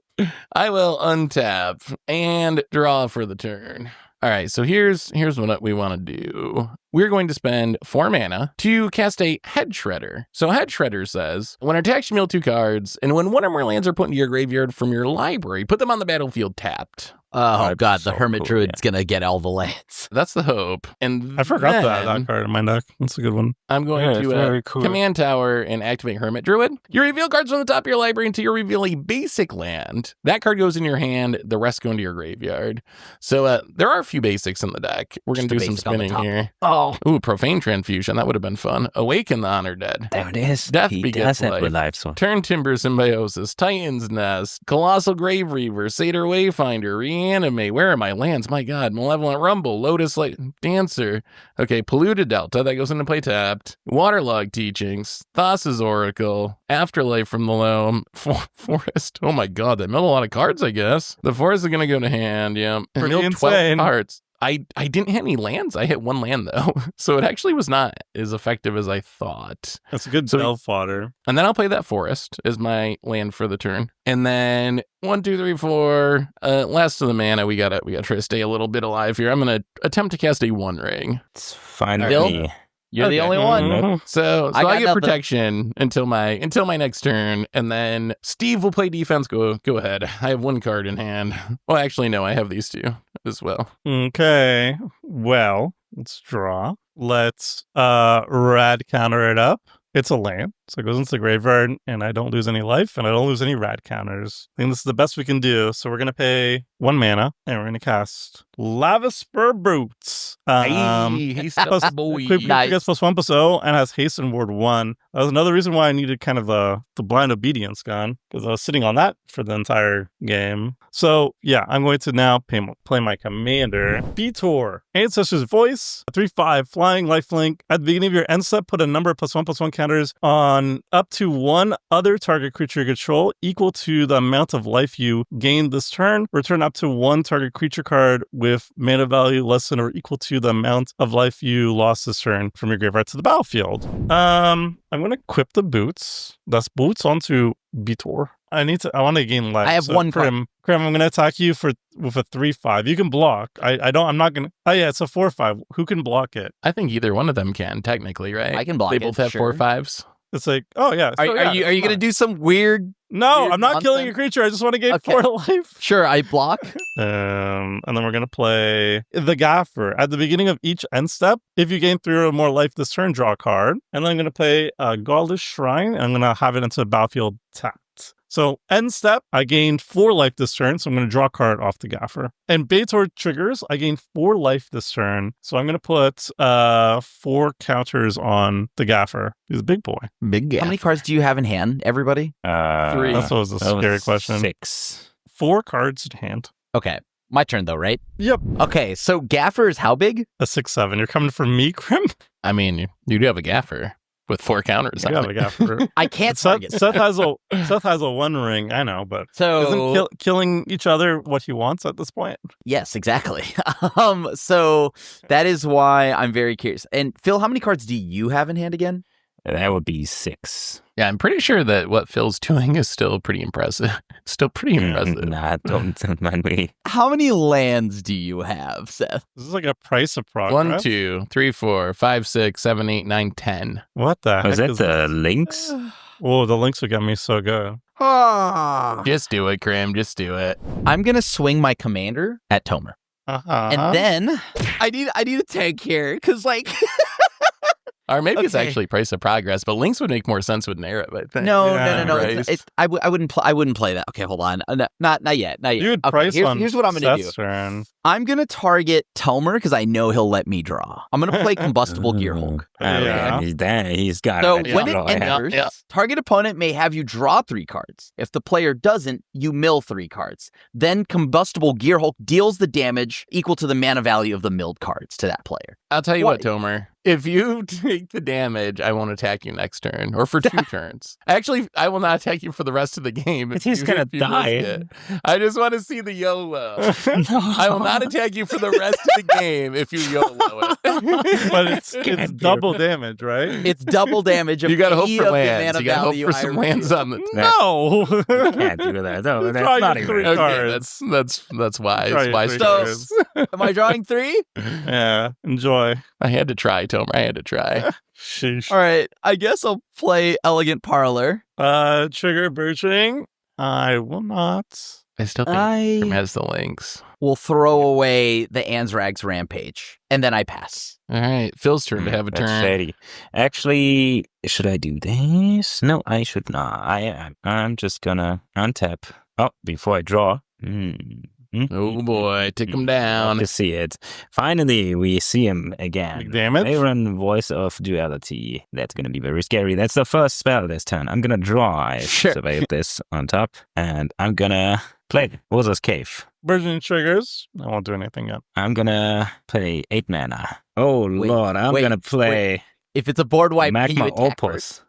I will untap and draw for the turn. All right, so here's what we want to do. We're going to spend 4 mana to cast a Head Shredder. So Head Shredder says, when attacks, you mill 2 cards, and when one or more lands are put into your graveyard from your library, put them on the battlefield tapped. Oh, God, so the Hermit cool, Druid's going to get all the lands. That's the hope. And I forgot then that card in my deck. That's a good one. I'm going Yeah, to it's very cool. Command Tower and activate Hermit Druid. You reveal cards from the top of your library until you reveal a basic land. That card goes in your hand. The rest go into your graveyard. So there are a few basics in the deck. We're going to do Just some the basic on the spinning top. here. Oh, Ooh, Profane Transfusion. That would have been fun. Awaken the Honor Dead. There it is. Death he begets does have life. the life sword. Turn Timber Symbiosis, Titan's Nest, Colossal Grave Reaver, Satyr Wayfinder, Reanimate. Where are my lands? My God. Malevolent Rumble, Lotus Light Dancer. Okay, Polluted Delta. That goes into play tapped. Waterlog Teachings, Thassa's Oracle, Afterlife from the Loam, Forest. Oh my God, that meant a lot of cards, I guess. The Forest is going to go to hand, yeah. And Pretty mill 12 insane. cards. I didn't hit any lands. I hit 1 land, though. So it actually was not as effective as I thought. That's a good So- spell fodder. And then I'll play that Forest as my land for the turn. And then 1, 2, 3, 4. Last of the mana, we gotta try to stay a little bit alive here. I'm gonna attempt to cast a One Ring. It's fine with Bill? me. you're the Okay. only one. Mhm. So I I, got get nothing. protection until my next turn, and then Steve will play defense. Go ahead. I have 1 card in hand. Well, actually, no, I have these 2 as well. Okay. Well, let's draw. Let's rad counter it up. It's a land, so it goes into the graveyard, and I don't lose any life, and I don't lose any rad counters. I think this is the best we can do. So we're gonna pay 1 mana, and we're gonna cast Lava Spur Boots. Hey, plus- boy. Quick Nice. gets +1/+0 and has haste and ward 1. That was another reason why I needed kind of the blind obedience gone, because I was sitting on that for the entire game. So yeah, I'm going to now play my commander, Vitor, Ancestor's Voice, a 3/5 flying lifelink. At the beginning of your end step, put a number of +1/+1 counters on up to 1 other target creature you control equal to the amount of life you gained this turn. Return up to 1 target creature card with mana value less than or equal to the amount of life you lost this turn from your graveyard to the battlefield. I'm going to equip the boots. That's boots onto Vitor. I want to gain life. I have 1 card. Krim, I'm going to attack you with a 3/5. You can block. I'm not going to. Oh yeah, it's a 4/5. Who can block it? I think either one of them can, technically, right? I can block They it, both have sure. 4/5s. It's like, oh yeah. Are, so, are yeah, you it's going to fine. do some weird? No, weird I'm not killing a nonsense? creature. I just want to gain Okay. 4 life. Sure, I block. And then we're going to play the Gaffer. At the beginning of each end step, if you gain 3 or more life this turn, draw a card. And then I'm going to play Godless Shrine, and I'm going to have it into the battlefield tapped. So end step, I gained 4 life this turn, so I'm going to draw a card off the Gaffer. And Baitor triggers, I gained 4 life this turn, so I'm going to put 4 counters on the Gaffer. He's a big boy. Big How many cards do you have in hand, everybody? 3. That's always a that was scary question. 6. 4 cards in hand. Okay, my turn though, right? Yep. Okay, so Gaffer is how big? A 6/7. You're coming for me, Krim? I mean, you do have a Gaffer with 4 counters. You on have it. a Gaffer. I can't target. Seth has a 1 ring. I know, but So isn't killing each other what he wants at this point? yes, exactly. So that is why I'm very curious. And Phil, how many cards do you have in hand again? That would be 6. Yeah, I'm pretty sure that what Phil's doing is still pretty impressive. Still pretty impressive. Nah, don't mind me. How many lands do you have, Seth? This is like a price of progress. 1, 2, 3, 4, 5, 6, 7, 8, 9, 10. What the Was heck that is the links? Whoa, the links would get me so good. Just do it, Krim. Just do it. I'm gonna swing my commander at Tomer. Uh-huh. And then I need a tank here, because like Or maybe it's Okay. actually price of progress, but links would make more sense with narrative, I think. no. Price. I wouldn't play that. Okay, hold on. Not yet. You would Okay, price on here's what I'm gonna do. Seth's turn. I'm gonna target Tomer because I know he'll let me draw. I'm gonna play Combustible Gearhulk. Yeah. He's got So it. when it Yeah. enters, target opponent may have you draw 3 cards. If the player doesn't, you mill 3 cards. Then Combustible Gearhulk deals the damage equal to the mana value of the milled cards to that player. I'll tell you What? what, Tomer. If you take the damage, I won't attack you next turn, or for 2 turns. Actually, I will not attack you for the rest of the game. But he's if gonna you die. risk it. I just want to see the YOLO. No. I will not attack you for the rest of the game if you YOLO it. But it's Can't double damage, right? It's double damage of You gotta hope any for of the lands. mana You gotta hope value for I some reveal. lands on the No. Can't do that. No, Draw that's not your even. 3 Okay, cards. that's wise. Try your Wise 3 So- choice. cards. Am I drawing 3? Yeah, enjoy. I had to try, Tomer. I had to try. Sheesh. All right, I guess I'll play Elegant Parlor. Trigger Birching. I will not. I still think I Krim has the links. will throw away the Anzrag's Rampage, and then I pass. All right, Phil's turn to have a That's turn. shady. Actually, should I do this? No, I should not. I'm just gonna untap. Oh, before I draw. Oh boy, take him Love down. to see it. Finally, we see him again. Big damage? Aaron, Voice of Duality. That's gonna be very scary. That's the first spell this turn. I'm gonna draw. I Sure. surveyed this on top, and I'm gonna play Wozer's Cave. Burgeoning triggers. I won't do anything yet. I'm gonna play 8 mana. Oh lord, I'm wait, gonna play If it's a board wipe, can you Magma attack Opus. first?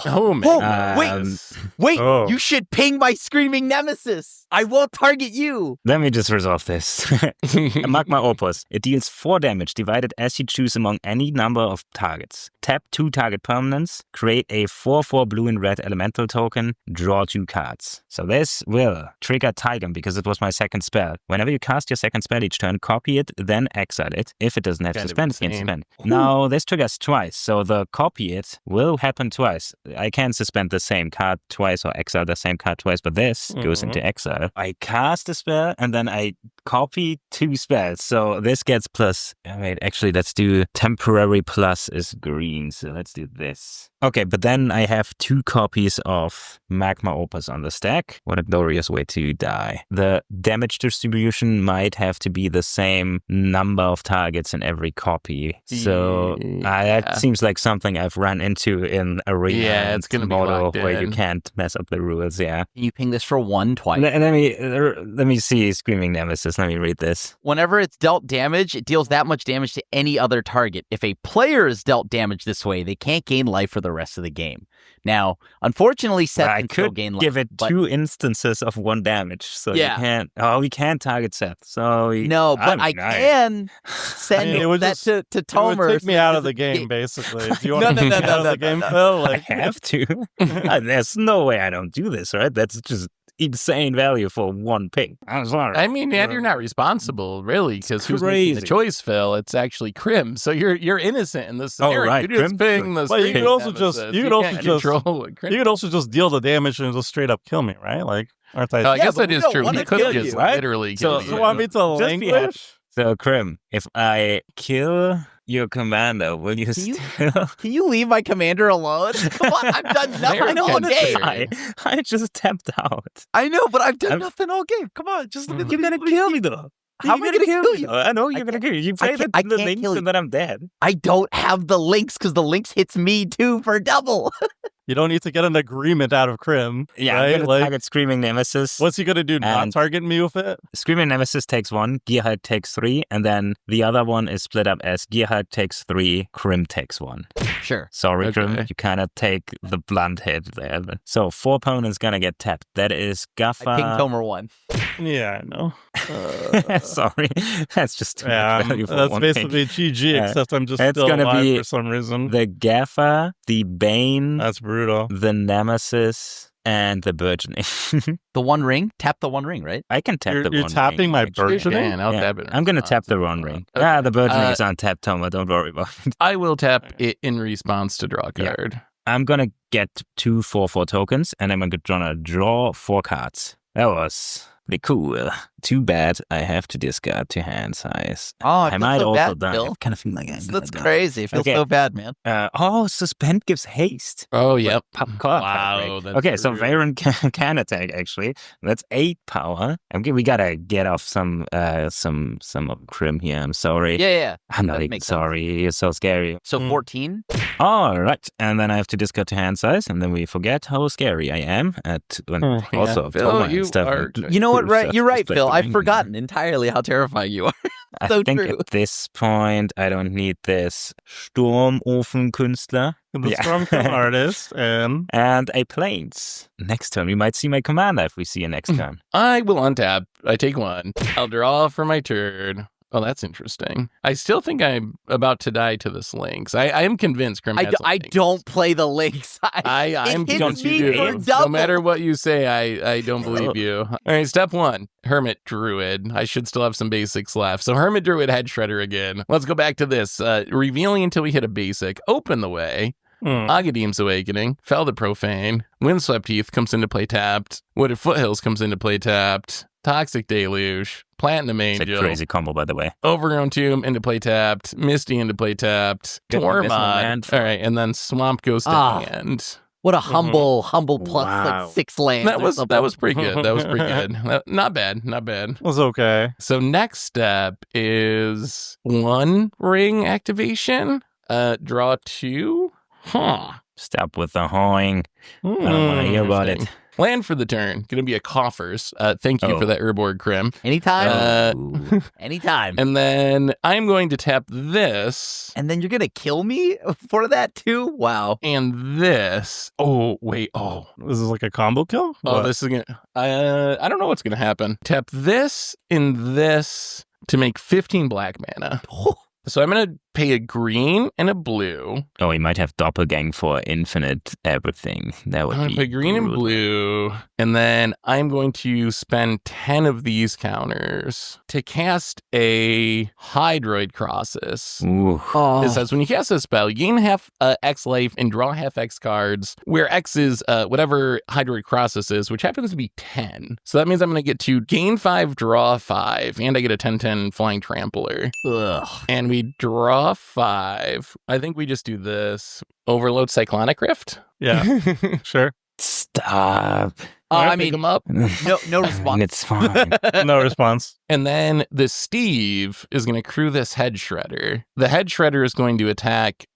Oh man. Wait, Oh. you should ping my Screaming Nemesis. I won't target you. Let me just resolve this. A Magma Opus. It deals 4 damage divided as you choose among any number of targets. Tap 2 target permanents, create a 4/4 blue and red elemental token, draw 2 cards. So this will trigger Tigum because it was my second spell. Whenever you cast your second spell each turn, copy it, then exile it. If it doesn't have Kind of suspend, you can insane. suspend. Now this triggers twice, so the copy it will happen twice. I can suspend the same card twice or exile the same card twice, but this goes into exile. I cast a spell and then I copy 2 spells. So this gets plus. Wait, actually, let's do temporary plus is green. So let's do this. Okay, but then I have 2 copies of Magma Opus on the stack. What a glorious way to die. The damage distribution might have to be the same number of targets in every copy. So Yeah. that seems like something I've run into in Arena. Yeah, it's gonna be Model locked where you in. can't mess up the rules. Yeah. Can you ping this for 1 twice? Let me see Screaming Nemesis. Let me read this. Whenever it's dealt damage, it deals that much damage to any other target. If a player is dealt damage this way, they can't gain life for the rest of the game. Now, unfortunately, Seth I can still could gain life. give it but 2 instances of 1 damage, so Yeah. you can't. Oh, we can't target Seth. So no, but I can send It would that just- to It would Tomer. take me so out he of the doesn't game, get- basically. Do you No, want no, to no, take me no, out of no, the game, no, no. Phil? I Like, have to. There's no way I don't do this, right? That's just insane value for 1 ping. I'm sorry. I mean, and you're not responsible, really, because who's making the crazy. choice, Phil? It's actually Krim. So you're innocent in this Oh, scenario. right, You just Krim. ping the Well, you Screaming could also just- Nemesis. you could also can't just- control what Krim. you could also just deal the damage and just straight up kill me, right? Like, aren't I? Oh, I Yeah, guess but that we is don't true. wanna He could kill just you, right? literally So- kill you you. want me to Just be happy. languish? So, Krim, if I kill your commander, will you Can you- still? Can you leave my commander alone? Come on, I've done Very nothing all game. considerate. I just tapped out. I know, but I've done I'm- nothing all game. Come on, just let me. You're gonna kill me though. How am I gonna kill you? though. I know you're I gonna kill you. You I play can't- the I can't links kill you. and then I'm dead. I don't have the links because the links hits me too for double. You don't need to get an agreement out of Crim. Yeah, right? I'm gonna Like, target Screaming Nemesis. what's he gonna do? Not And- target me with it? Screaming Nemesis takes 1, Gearhide takes 3, and then the other one is split up as Gearhide takes 3, Crim takes 1. Sure. Sorry, Okay. Crim, you kind of take the blunt hit there. But... So 4 opponents gonna get tapped. That is Gaffa. I pinged Tomer 1. Yeah, I know. Sorry, that's just too Yeah, much value for that's one basically GG, Yeah. except I'm just It's still gonna alive be for some reason. The Gaffa, the Bane, That's brutal. the Nemesis, and the Burgeoning. The One Ring? Tap the One Ring, right? I can tap You're- the you're one tapping ring, my actually. Burgeoning? Man, I'll Yeah. tap it. in I'm gonna tap response the to one that. ring. Okay. Yeah, the Burgeoning is on tap, Toma. Don't worry about it. I will tap it in response to draw a Yeah. card. I'm gonna get 2 4/4 tokens, and I'm gonna draw 4 cards. That was pretty cool. Too bad I have to discard to hand size. Oh, I I feel might so also bad, die. Phil. I kind of feel like I'm gonna That's die. crazy. It feels Okay. so bad, man. Suspend gives haste. Oh, yep. Wow. that's Okay, so rude. Varen can attack actually. That's 8 power. Okay, we gotta get off some of Crim here. I'm sorry. Yeah. I'm not that even makes sense. sorry. You're so scary. So 14? All right, and then I have to discard to hand size, and then we forget how scary I am at when Oh, yeah. also Phil, Toma and you stuff. are- and You know what, stuff right? You're right, displayed Phil. to I've me. forgotten entirely how terrifying you are. I so think true. at this point I don't need this Sturmofenkünstler. The Yeah. Storm artist and And a planes. Next turn, we might see my commander if we see a next turn. I will untap. I take 1. I'll draw for my turn. Oh, that's interesting. I still think I'm about to die to this Lynx. I am convinced Crim has a I Lynx. don't play the Lynx. I'm It hits convinced me you for do. No double. matter what you say, I don't believe you. All right, step 1. Hermit Druid. I should still have some basics left. So Hermit Druid Head Shredder again. Let's go back to this. Revealing until we hit a basic. Open the way. Agadeem's Awakening, Fell the Profane, Windswept Heath comes into play tapped, Wooded Foothills comes into play tapped, Toxic Deluge, Platinum It's a Angel, crazy combo, by the way. Overgrown Tomb into play tapped, Misty into play tapped, Good for this one, Tormod. man. All right, and then Swamp Ghost Ah. at the end. What a humble plus Wow. like 6 lands. That or was something. pretty good. That was pretty good. Not bad. Not bad. was okay. So next step is 1 ring activation. Draw 2. Huh. Stop with the hoeing. I don't want to hear about it. Interesting. Land for the turn. Gonna be a Coffers. Thank you Oh. for that Urborg Crim. Anytime. Ooh. Anytime. And then I'm going to tap this And then you're going to kill me for that too? Wow. and this. Oh, wait. Oh. This is like a combo kill? Oh, What? this is gonna. I don't know what's gonna happen. Tap this and this to make 15 black mana. So I'm gonna pay a green and a blue. Oh, we might have doppelgang for infinite everything. That would I'm gonna be pay green and brutal. blue, and then I'm going to spend 10 of these counters to cast a Hydroid Crossus. Ooh. Oh. It says when you cast a spell, you gain half X life and draw half X cards, where X is whatever Hydroid Crossus is, which happens to be 10. So that means I'm going to get to gain 5, draw 5, and I get a 10/10 Flying Trampler. Ugh. And we draw 5. I think we just do this. Overload Cyclonic Rift? Yeah, sure. Stop. I Pick mean, 'em up. no response. It's fine. No response. And then the Steve is going to crew this Head Shredder. The Head Shredder is going to attack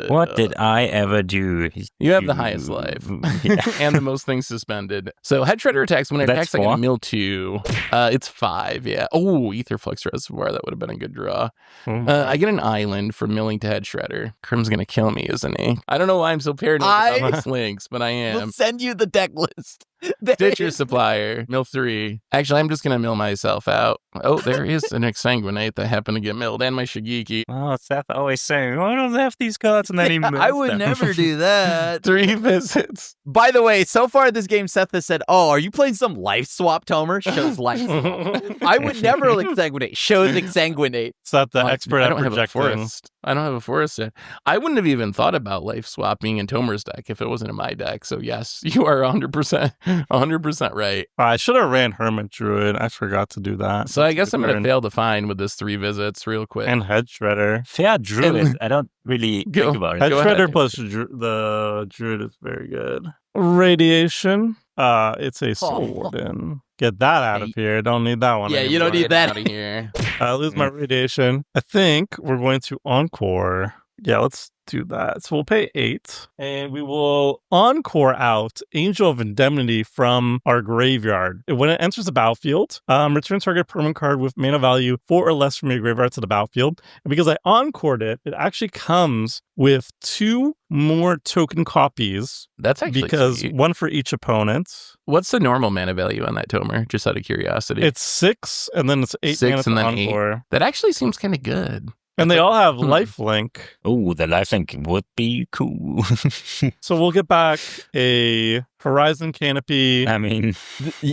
What did I ever do? You have the highest life Yeah. and the most things suspended. So Head Shredder attacks when it That's attacks like a 4? mill 2. It's 5, yeah. Oh, Aetherflux Reservoir. That would have been a good draw. I get an island for milling to Head Shredder. Crim's going to kill me, isn't he? I don't know why I'm so paranoid about this Lynx, but I We'll am. send you the deck list. Stitcher Supplier, mill 3. Actually, I'm just going to mill myself out. Oh, there is an Exsanguinate that happened to get milled, and my Shigeki. Oh, Seth always saying, "I don't have these cards," and then he I would them. never do that. 3 visits. By the way, so far this game, Seth has said, "Oh, are you playing some life swap, Tomer?" Shows life swap. I would never exsanguinate. Shows exsanguinate. It's not the Well, expert I at don't have a projecting. forest. I don't have a forest yet. I wouldn't have even thought about life swap being in Tomer's deck if it wasn't in my deck. So yes, you are 100% right. I should have ran Hermit Druid. I forgot to do that. So I guess I'm going to Turn. fail to find with this 3 visits real quick. And Head Shredder. Fair Druid. And- I don't really Go. think about it. Head Go Shredder ahead. plus the Druid is very good. Radiation. It's a Soul Warden. Get that out of here. Don't need that one Yeah, you anymore. don't need that. Out of here. I lose my radiation. I think we're going to Encore Yeah, let's do that. So we'll pay 8, and we will encore out Angel of Indemnity from our graveyard. When it enters the battlefield, return target permanent card with mana value 4 or less from your graveyard to the battlefield. And because I encored it, it actually comes with 2 more token copies. That's actually because sweet. 1 for each opponent. What's the normal mana value on that Tomer? Just out of curiosity. It's 6, and then it's 8 mana 6 and to then 8. encore. That actually seems kind of good. And they all have lifelink. Oh, the lifelink would be cool. So we'll get back a Horizon Canopy. I mean,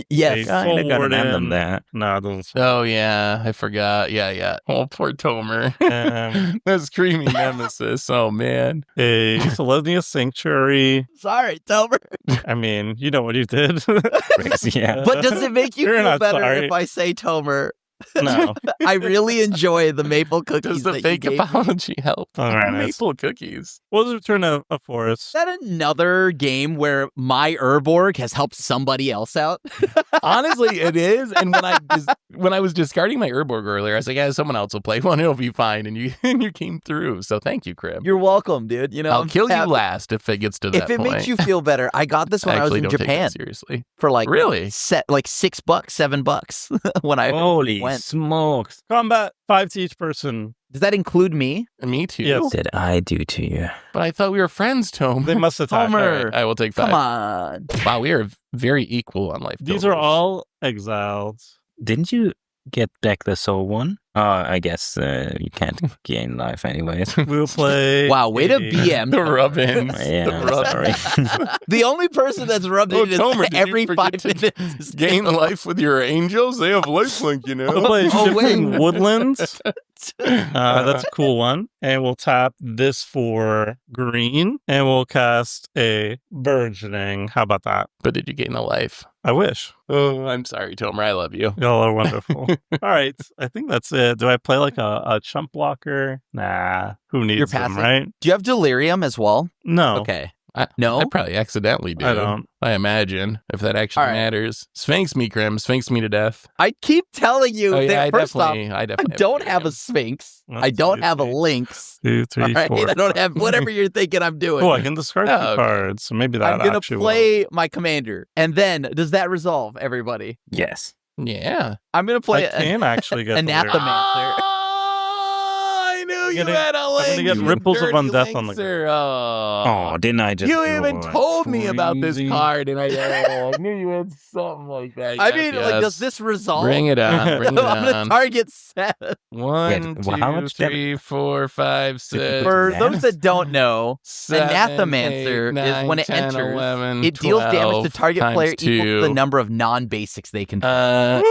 Yes. a kind of got an Warden. emblem there. No, it doesn't. Oh, yeah. I forgot. Yeah. Oh, poor Tomer. That screaming nemesis. Oh, man. A Selesnya Sanctuary. Sorry, Tomer. I mean, you know what you did. Crazy, yeah. But does it make you You're feel not better sorry. if I say Tomer? No. I really enjoy the maple cookies Does the that fake you gave me. apology help? All right, nice. Maple cookies. We'll just return a forest. Is that another game where my Urborg has helped somebody else out? Honestly, it is. And when I was discarding my Urborg earlier, I was like, yeah, someone else will play one. It'll be fine. And you came through. So thank you, Crib. You're welcome, dude. You know, I'll I'm kill you happy. last if it gets to that If it point. makes you feel better, I got this when I was Actually, in don't Japan take it seriously. for like Really? like $6, $7 when I Holy went. smokes. Combat 5 to each person. Does that include me? And me too. Yes. What did I do to you? But I thought we were friends, Tome. They must attack. Homer. All right, I will take 5. Come on. Wow, we are very equal on life. These Tomers. are all exiled. Didn't you get back the soul one? Oh, I guess you can't gain life anyways. We'll play. Wow, way to a- BM. the rub-ins. Yeah, the rub-ins. sorry. The only person that's rubbed Oh, it is Tomer, did you every forget 5 to minutes. is Gain life with your angels? They have lifelink, you We'll know? play Oh, wait. Shifting Woodlands. That's a cool one. And we'll tap this for green. And we'll cast a Burgeoning. How about that? But did you gain a life? I wish. Oh, I'm sorry, Tomer. I love you. Y'all are wonderful. All right. I think that's it. Do I play like a chump blocker? Nah. Who needs You're them, passing. right? Do you have Delirium as well? No. Okay. I No? probably accidentally do. I don't. I imagine, if that actually All right. matters. Sphinx me, Krim. Sphinx me to death. I keep telling you Oh, yeah, that I first off, definitely I have don't have a Delirium. Sphinx. Let's I don't see, have a Sphinx. Lynx. 2, 3, All right? 4. I don't have whatever you're thinking I'm doing. Oh, I can discard Oh, 2 okay. cards. So maybe that I'm going actually to play my commander. And then, does that resolve everybody? Yes. Yeah. I'm going to will. play I can actually get Anathema. Delirium. Oh, I knew you gonna- had a I'm link. gonna get you Ripples of dirty Undeath on the linkster. Oh, didn't I just You do even it? told me about this Crazy. card, and I knew you had something like that. I Yes, mean, like, yes. does this resolve? Bring it on. Bring it I'm going on. to target 7. 1, well, how 2, much damage- 3, 4, 5, 6. For Yeah. those that don't know, 7, Anathemancer 8, 9, is when it 10, enters, 11, it deals damage 12 to target times player equal to the 2. number of non-basics they can. Do I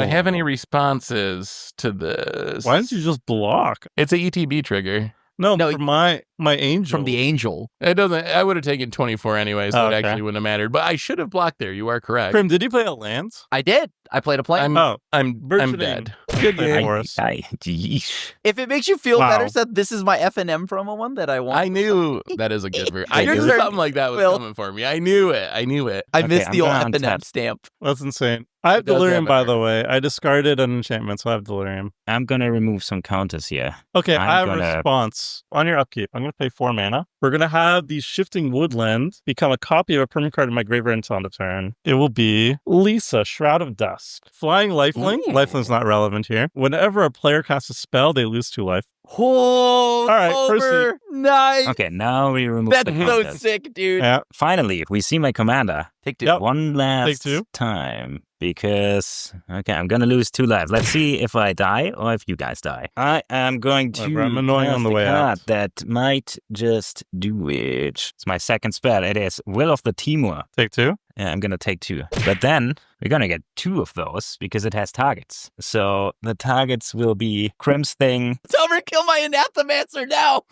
Ooh. have any responses to this? Why didn't you just block? It's a ETB trigger. No, No, for my angel. from the angel. It doesn't. I would have taken 24 anyway, so Oh, it okay. actually wouldn't have mattered. But I should have blocked there. You are correct. Prim, did you play a land? I did. I played a play. I'm I'm Burgeoning. dead. Good I, game for us. yeesh. If it makes you feel Wow. better, Seth, this is my FNM promo one that I want. I knew that is a good version. I Your knew turn, something like that was Phil. coming for me. I knew it. I knew it. I Okay, missed I'm the old gonna FNM untap. stamp. That's insane. I have It does Delirium, have by it. the way. I discarded an enchantment, so I have Delirium. I'm gonna remove some counters here. Okay, I'm I have a gonna- response. On your upkeep, I'm going to pay 4 mana. We're going to have the Shifting Woodland become a copy of a permanent card in my graveyard until end of turn. It will be Lisa, Shroud of Dusk. Flying Lifelink. Ooh. Lifelink's not relevant here. Whenever a player casts a spell, they lose 2 life. Oh, right, over. Nice. Okay, now we remove That's the so counters. sick, dude. Yeah. Finally, we see my commander Take 2. Yep. one last two. time because okay, I'm gonna lose 2 lives. Let's see if I die or if you guys die. I am going to Whatever, I'm annoying cast on the a way card out. that might just do it. It's my second spell. It is Will of the Timur. Take 2. Yeah, I'm gonna take 2. But then we're gonna get 2 of those because it has targets. So the targets will be Crim's thing. Tomer, kill my Anathemaster now.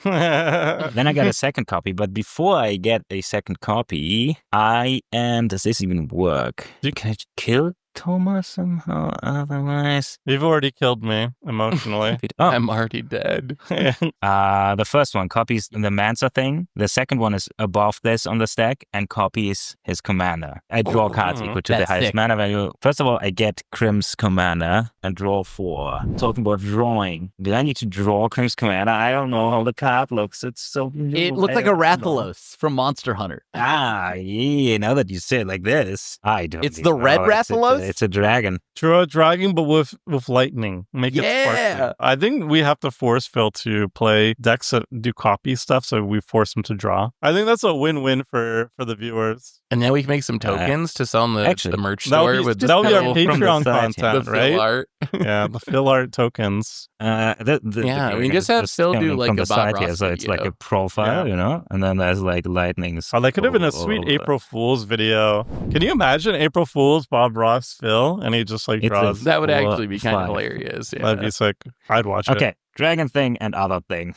Then I got a second copy. But before I get a second copy, I am. Does this even work? Can I kill Thomas somehow otherwise. You've already killed me emotionally. Oh, I'm already dead. the first one copies the Mansa thing. The second one is above this on the stack and copies his commander. I draw cards equal to the That's highest sick. mana value. First of all, I get Krim's commander and draw 4. Talking about drawing. Did I need to draw Krim's commander? I don't know how the card looks. It's so new. It looks I like a don't know. Rathalos from Monster Hunter. Ah, yeah. Now that you say it like this, I don't. It's even the red know. Rathalos? It's a dragon. Draw a dragon, but with lightning. Make it Yeah. sparkly. I think we have to force Phil to play decks that do copy stuff, so we force him to draw. I think that's a win-win for the viewers. And now we can make some tokens to sell in the Actually, merch That'll store be, with that'll be our Phil from Patreon the side, the content, Phil right? art. Yeah, the Phil art tokens. Yeah, we can just have Phil do, coming like, from a the Bob side here, Ross so it's like video. a profile, Yeah. you know, and then there's like lightnings. Oh, that could have been a all sweet over. April Fool's video. Can you imagine April Fool's Bob Ross Phil, and he just like It's a draws? That would 4, actually be kind of 5. hilarious. Yeah. That'd be sick. I'd watch it. Okay, dragon thing and other thing.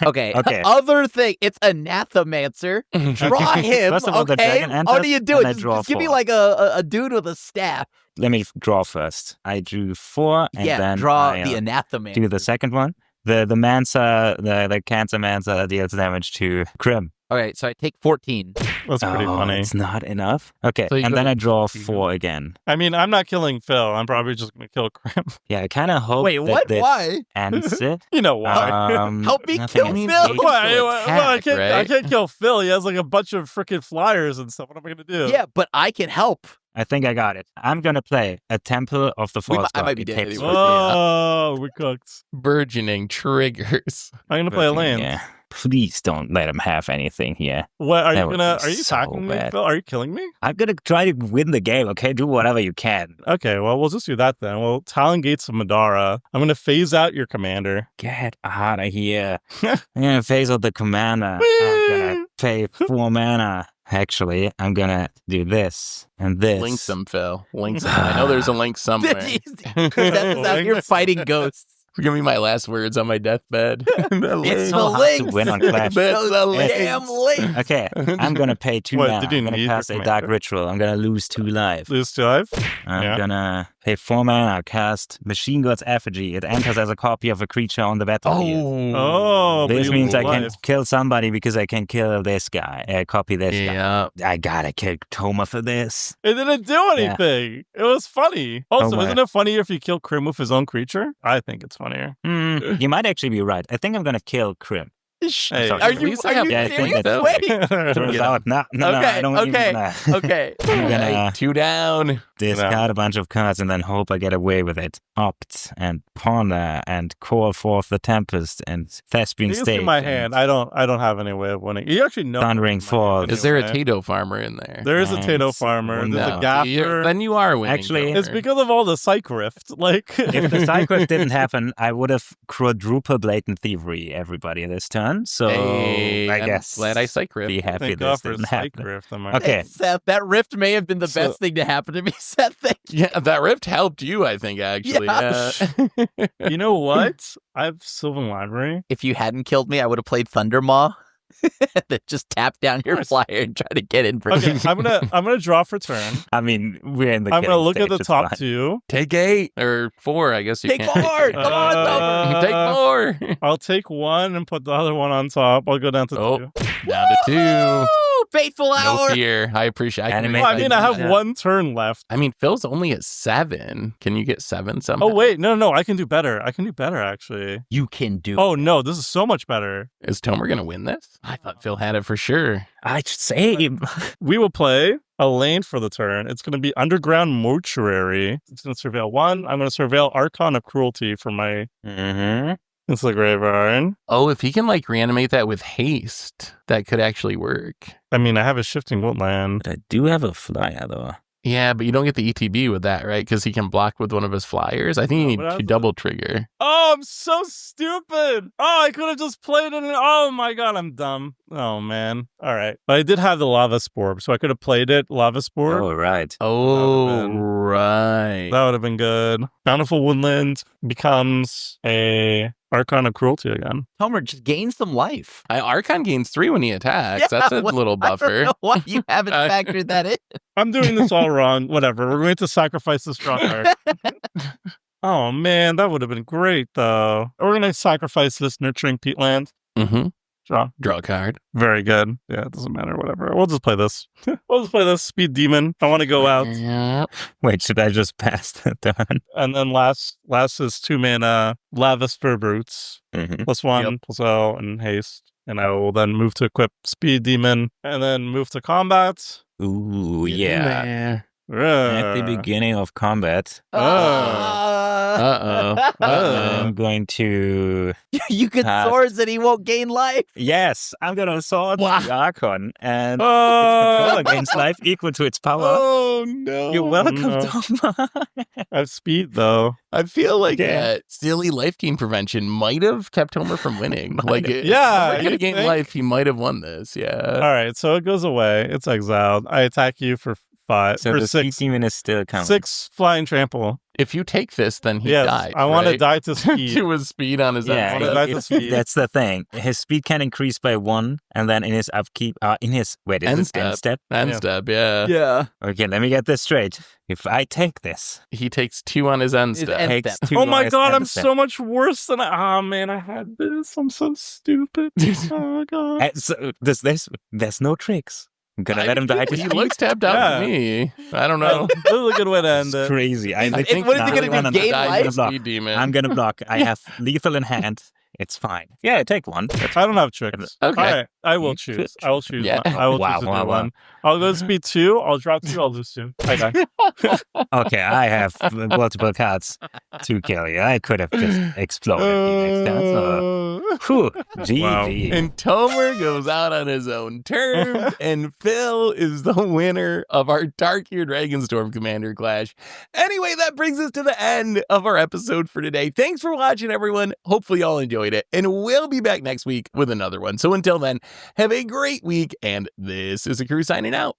Okay. Okay. Other thing, it's Anathemancer. Draw him. First of all, the okay. dragon How enters, do you do and it? I Just, draw just give me 4. like a dude with a staff. Let me draw first. I drew 4, and Yeah, then draw I, the Anathemancer. do the second one. The Mansa, the Cancer Mansa deals damage to Krim. Okay, so I take 14. That's pretty funny. It's not enough. Okay, So you and go then to I draw two. 4 again. I mean, I'm not killing Phil. I'm probably just gonna kill Krim. Yeah, I kind of hope Wait, that what? this Why? ends it. You know why? Help me nothing kill is Phil. made. I attack, can't. I right? can't kill Phil. He has like a bunch of freaking flyers and stuff. What am I gonna do? Yeah, but I can help. I think I got it. I'm gonna play a Temple of the False I God. might be It dead takes anyway. Oh, we cooked. Burgeoning triggers. I'm gonna play a lane. Yeah. Please don't let him have anything here. What are That you would gonna? be Are you so attacking me, bad. Phil? Are you killing me? I'm gonna try to win the game, okay? Do whatever you can. Okay, well we'll just do that then. Well, Talon Gates of Madara. I'm gonna phase out your commander. Get out of here. I'm gonna phase out the commander. I'm gonna pay 4 mana. Actually, I'm gonna do this and this. Link them, Phil. Link them. I know there's a link somewhere. That's out here fighting ghosts. Give me my last words on my deathbed. It's so the hard to links. win on Clash. That's the links. Damn links. Okay, I'm gonna pay 2 What, mana. did you I'm gonna need cast your a Dark commander? Ritual. I'm gonna lose 2 life. Lose 2 life. I'm Yeah. gonna pay 4 mana, cast Machine God's Effigy. It enters as a copy of a creature on the battlefield. Oh, but This you means lose I can life. kill somebody because I can kill this guy. Copy this Yeah. guy. I gotta kill Toma for this. It didn't do anything. It was funny. Also, my. isn't it funnier if you kill Krim with his own creature? I think it's funnier. You might actually be right. I think I'm gonna kill Krim. Hey. sorry. Are At you, least I are have- you Yeah, I think serious? that's- Wait. Turns Yeah. out, no, Okay, I don't okay. even, Okay. I'm gonna Alright, 2 down. discard a bunch of cards and then hope I get away with it. Opt and ponder and call forth the Tempest and Thespian You can State. see my and hand. I don't have any way of winning. You actually know. Thundering my hand Falls. Is there a anyway. Tato farmer in there? There is a Tato Thanks. farmer. There's No. a gaffer. Then you are winning. Actually- Tomer. It's because of all the psych rift. Like, If the Cyclift didn't happen, I would have quadruple blatant thievery everybody this turn. So Hey, I I'm guess glad I psych ripped. be happy thank this God for didn't psych happen. rift. Am I Okay. Hey, Seth, that rift may have been the So- best thing to happen to me, Seth. Thank you. Yeah, that rift helped you, I think, actually. Yeah. Yeah. You know what? I have Sylvan Library. If you hadn't killed me, I would have played Thundermaw. That just tap down your Nice. flyer and try to get in for Okay, I'm gonna draw for turn. I mean, we're in the I'm gonna killing look at the stage, it's top fine. 2. Take 8 or 4, I guess you Take can't. 4. Come on, Tomer. Take 4. I'll take 1 and put the other one on top. I'll go down to Oh. 2. Down to 2. Woo! Fateful No hour. fear. I appreciate. I can Anime- make Well, I mean, I have that. 1 turn left. I mean, Phil's only at 7. Can you get 7 somehow? Oh wait, no, I can do better. I can do better actually. You can do. Oh no, this is so much better. Is Tomer gonna win this? I thought Phil had it for sure. I same. We will play a lane for the turn. It's going to be Underground Mortuary. It's going to surveil 1. I'm going to surveil Archon of Cruelty for my Mm-hmm. into the graveyard. Oh, if he can like reanimate that with haste, that could actually work. I mean, I have a Shifting Woodland. But I do have a flyer though. Yeah, but you don't get the ETB with that, right? Because he can block with one of his flyers. I think you No, need but I to was- double trigger. Oh, I'm so stupid. Oh, I could have just played it. Oh my god, I'm dumb. Oh, man. All right. But I did have the Lava Spore, so I could have played it Lava Spore. Oh, right. Oh, been- right. That would have been good. Bountiful Woodland becomes a Archon of Cruelty again. Tomer, just gain some life. Archon gains 3 when he attacks. That's a little I don't buffer. know why you haven't factored that in. I'm doing this all wrong. Whatever. We're going to sacrifice this draw card. Oh, man. That would have been great, though. We're going to sacrifice this Nurturing Peatland. Mm-hmm. Draw a card. Very good. Yeah, it doesn't matter. Whatever. We'll just play this. Speed Demon. I want to go out. Yeah. Wait, should I just pass that down? And then last is 2 mana Lava Spur Brutes. Mm-hmm. +1, +0, and haste. And I will then move to equip Speed Demon and then move to combat. Ooh, yeah. At the beginning of combat, I'm going to... You get Pass. swords and he won't gain life. Yes, I'm going to sword Wow. the Archon, and its controller gains life equal to its power. Oh, no. You're welcome, no. Tom. I have speed, though. I feel like Okay. that silly life gain prevention might have kept Homer from winning. Like, Yeah, if he you had gained think? life, he might have won this. All Yeah. right, so it goes away. It's exiled. I attack you for 5. So for the 6. demon is still counting. 6 flying trample. If you take this, then he Yes, died. I want to right? die to speed. to his speed on his Yeah, own. Well, that's a speed. that's the thing. His speed can increase by 1, and then in his upkeep, in his end step. End Yeah. step, yeah. Yeah. Okay, let me get this straight. If I take this, He takes 2 on his end His step. end takes step. 2 Oh my on his god, end I'm step. so much worse than I. Oh man, I had this. I'm so stupid. Oh god. So, there's no tricks. I'm gonna let him die to He speed. looks tapped out Yeah. to me. I don't know. This is a good way to end It's it. crazy. I I think what is he now gonna he do, wants to gain die life? to Speed Demon. I'm gonna block. I have lethal in hand. It's fine. Yeah, I take 1. I don't have tricks. Okay. All right, I will You choose. should. I will choose Yeah. one. I will Wow, choose to wow, do wow. one. I'll go to speed 2. I'll drop 2. I'll lose 2. I die. Okay, I have multiple cards to kill you. I could have just exploded the next turn. So, whew, GG. And Tomer goes out on his own terms, and Phil is the winner of our Tarkir Dragonstorm Commander Clash. Anyway, that brings us to the end of our episode for today. Thanks for watching, everyone. Hopefully y'all enjoyed it, and we'll be back next week with another one. So until then, have a great week, and this is a crew signing out.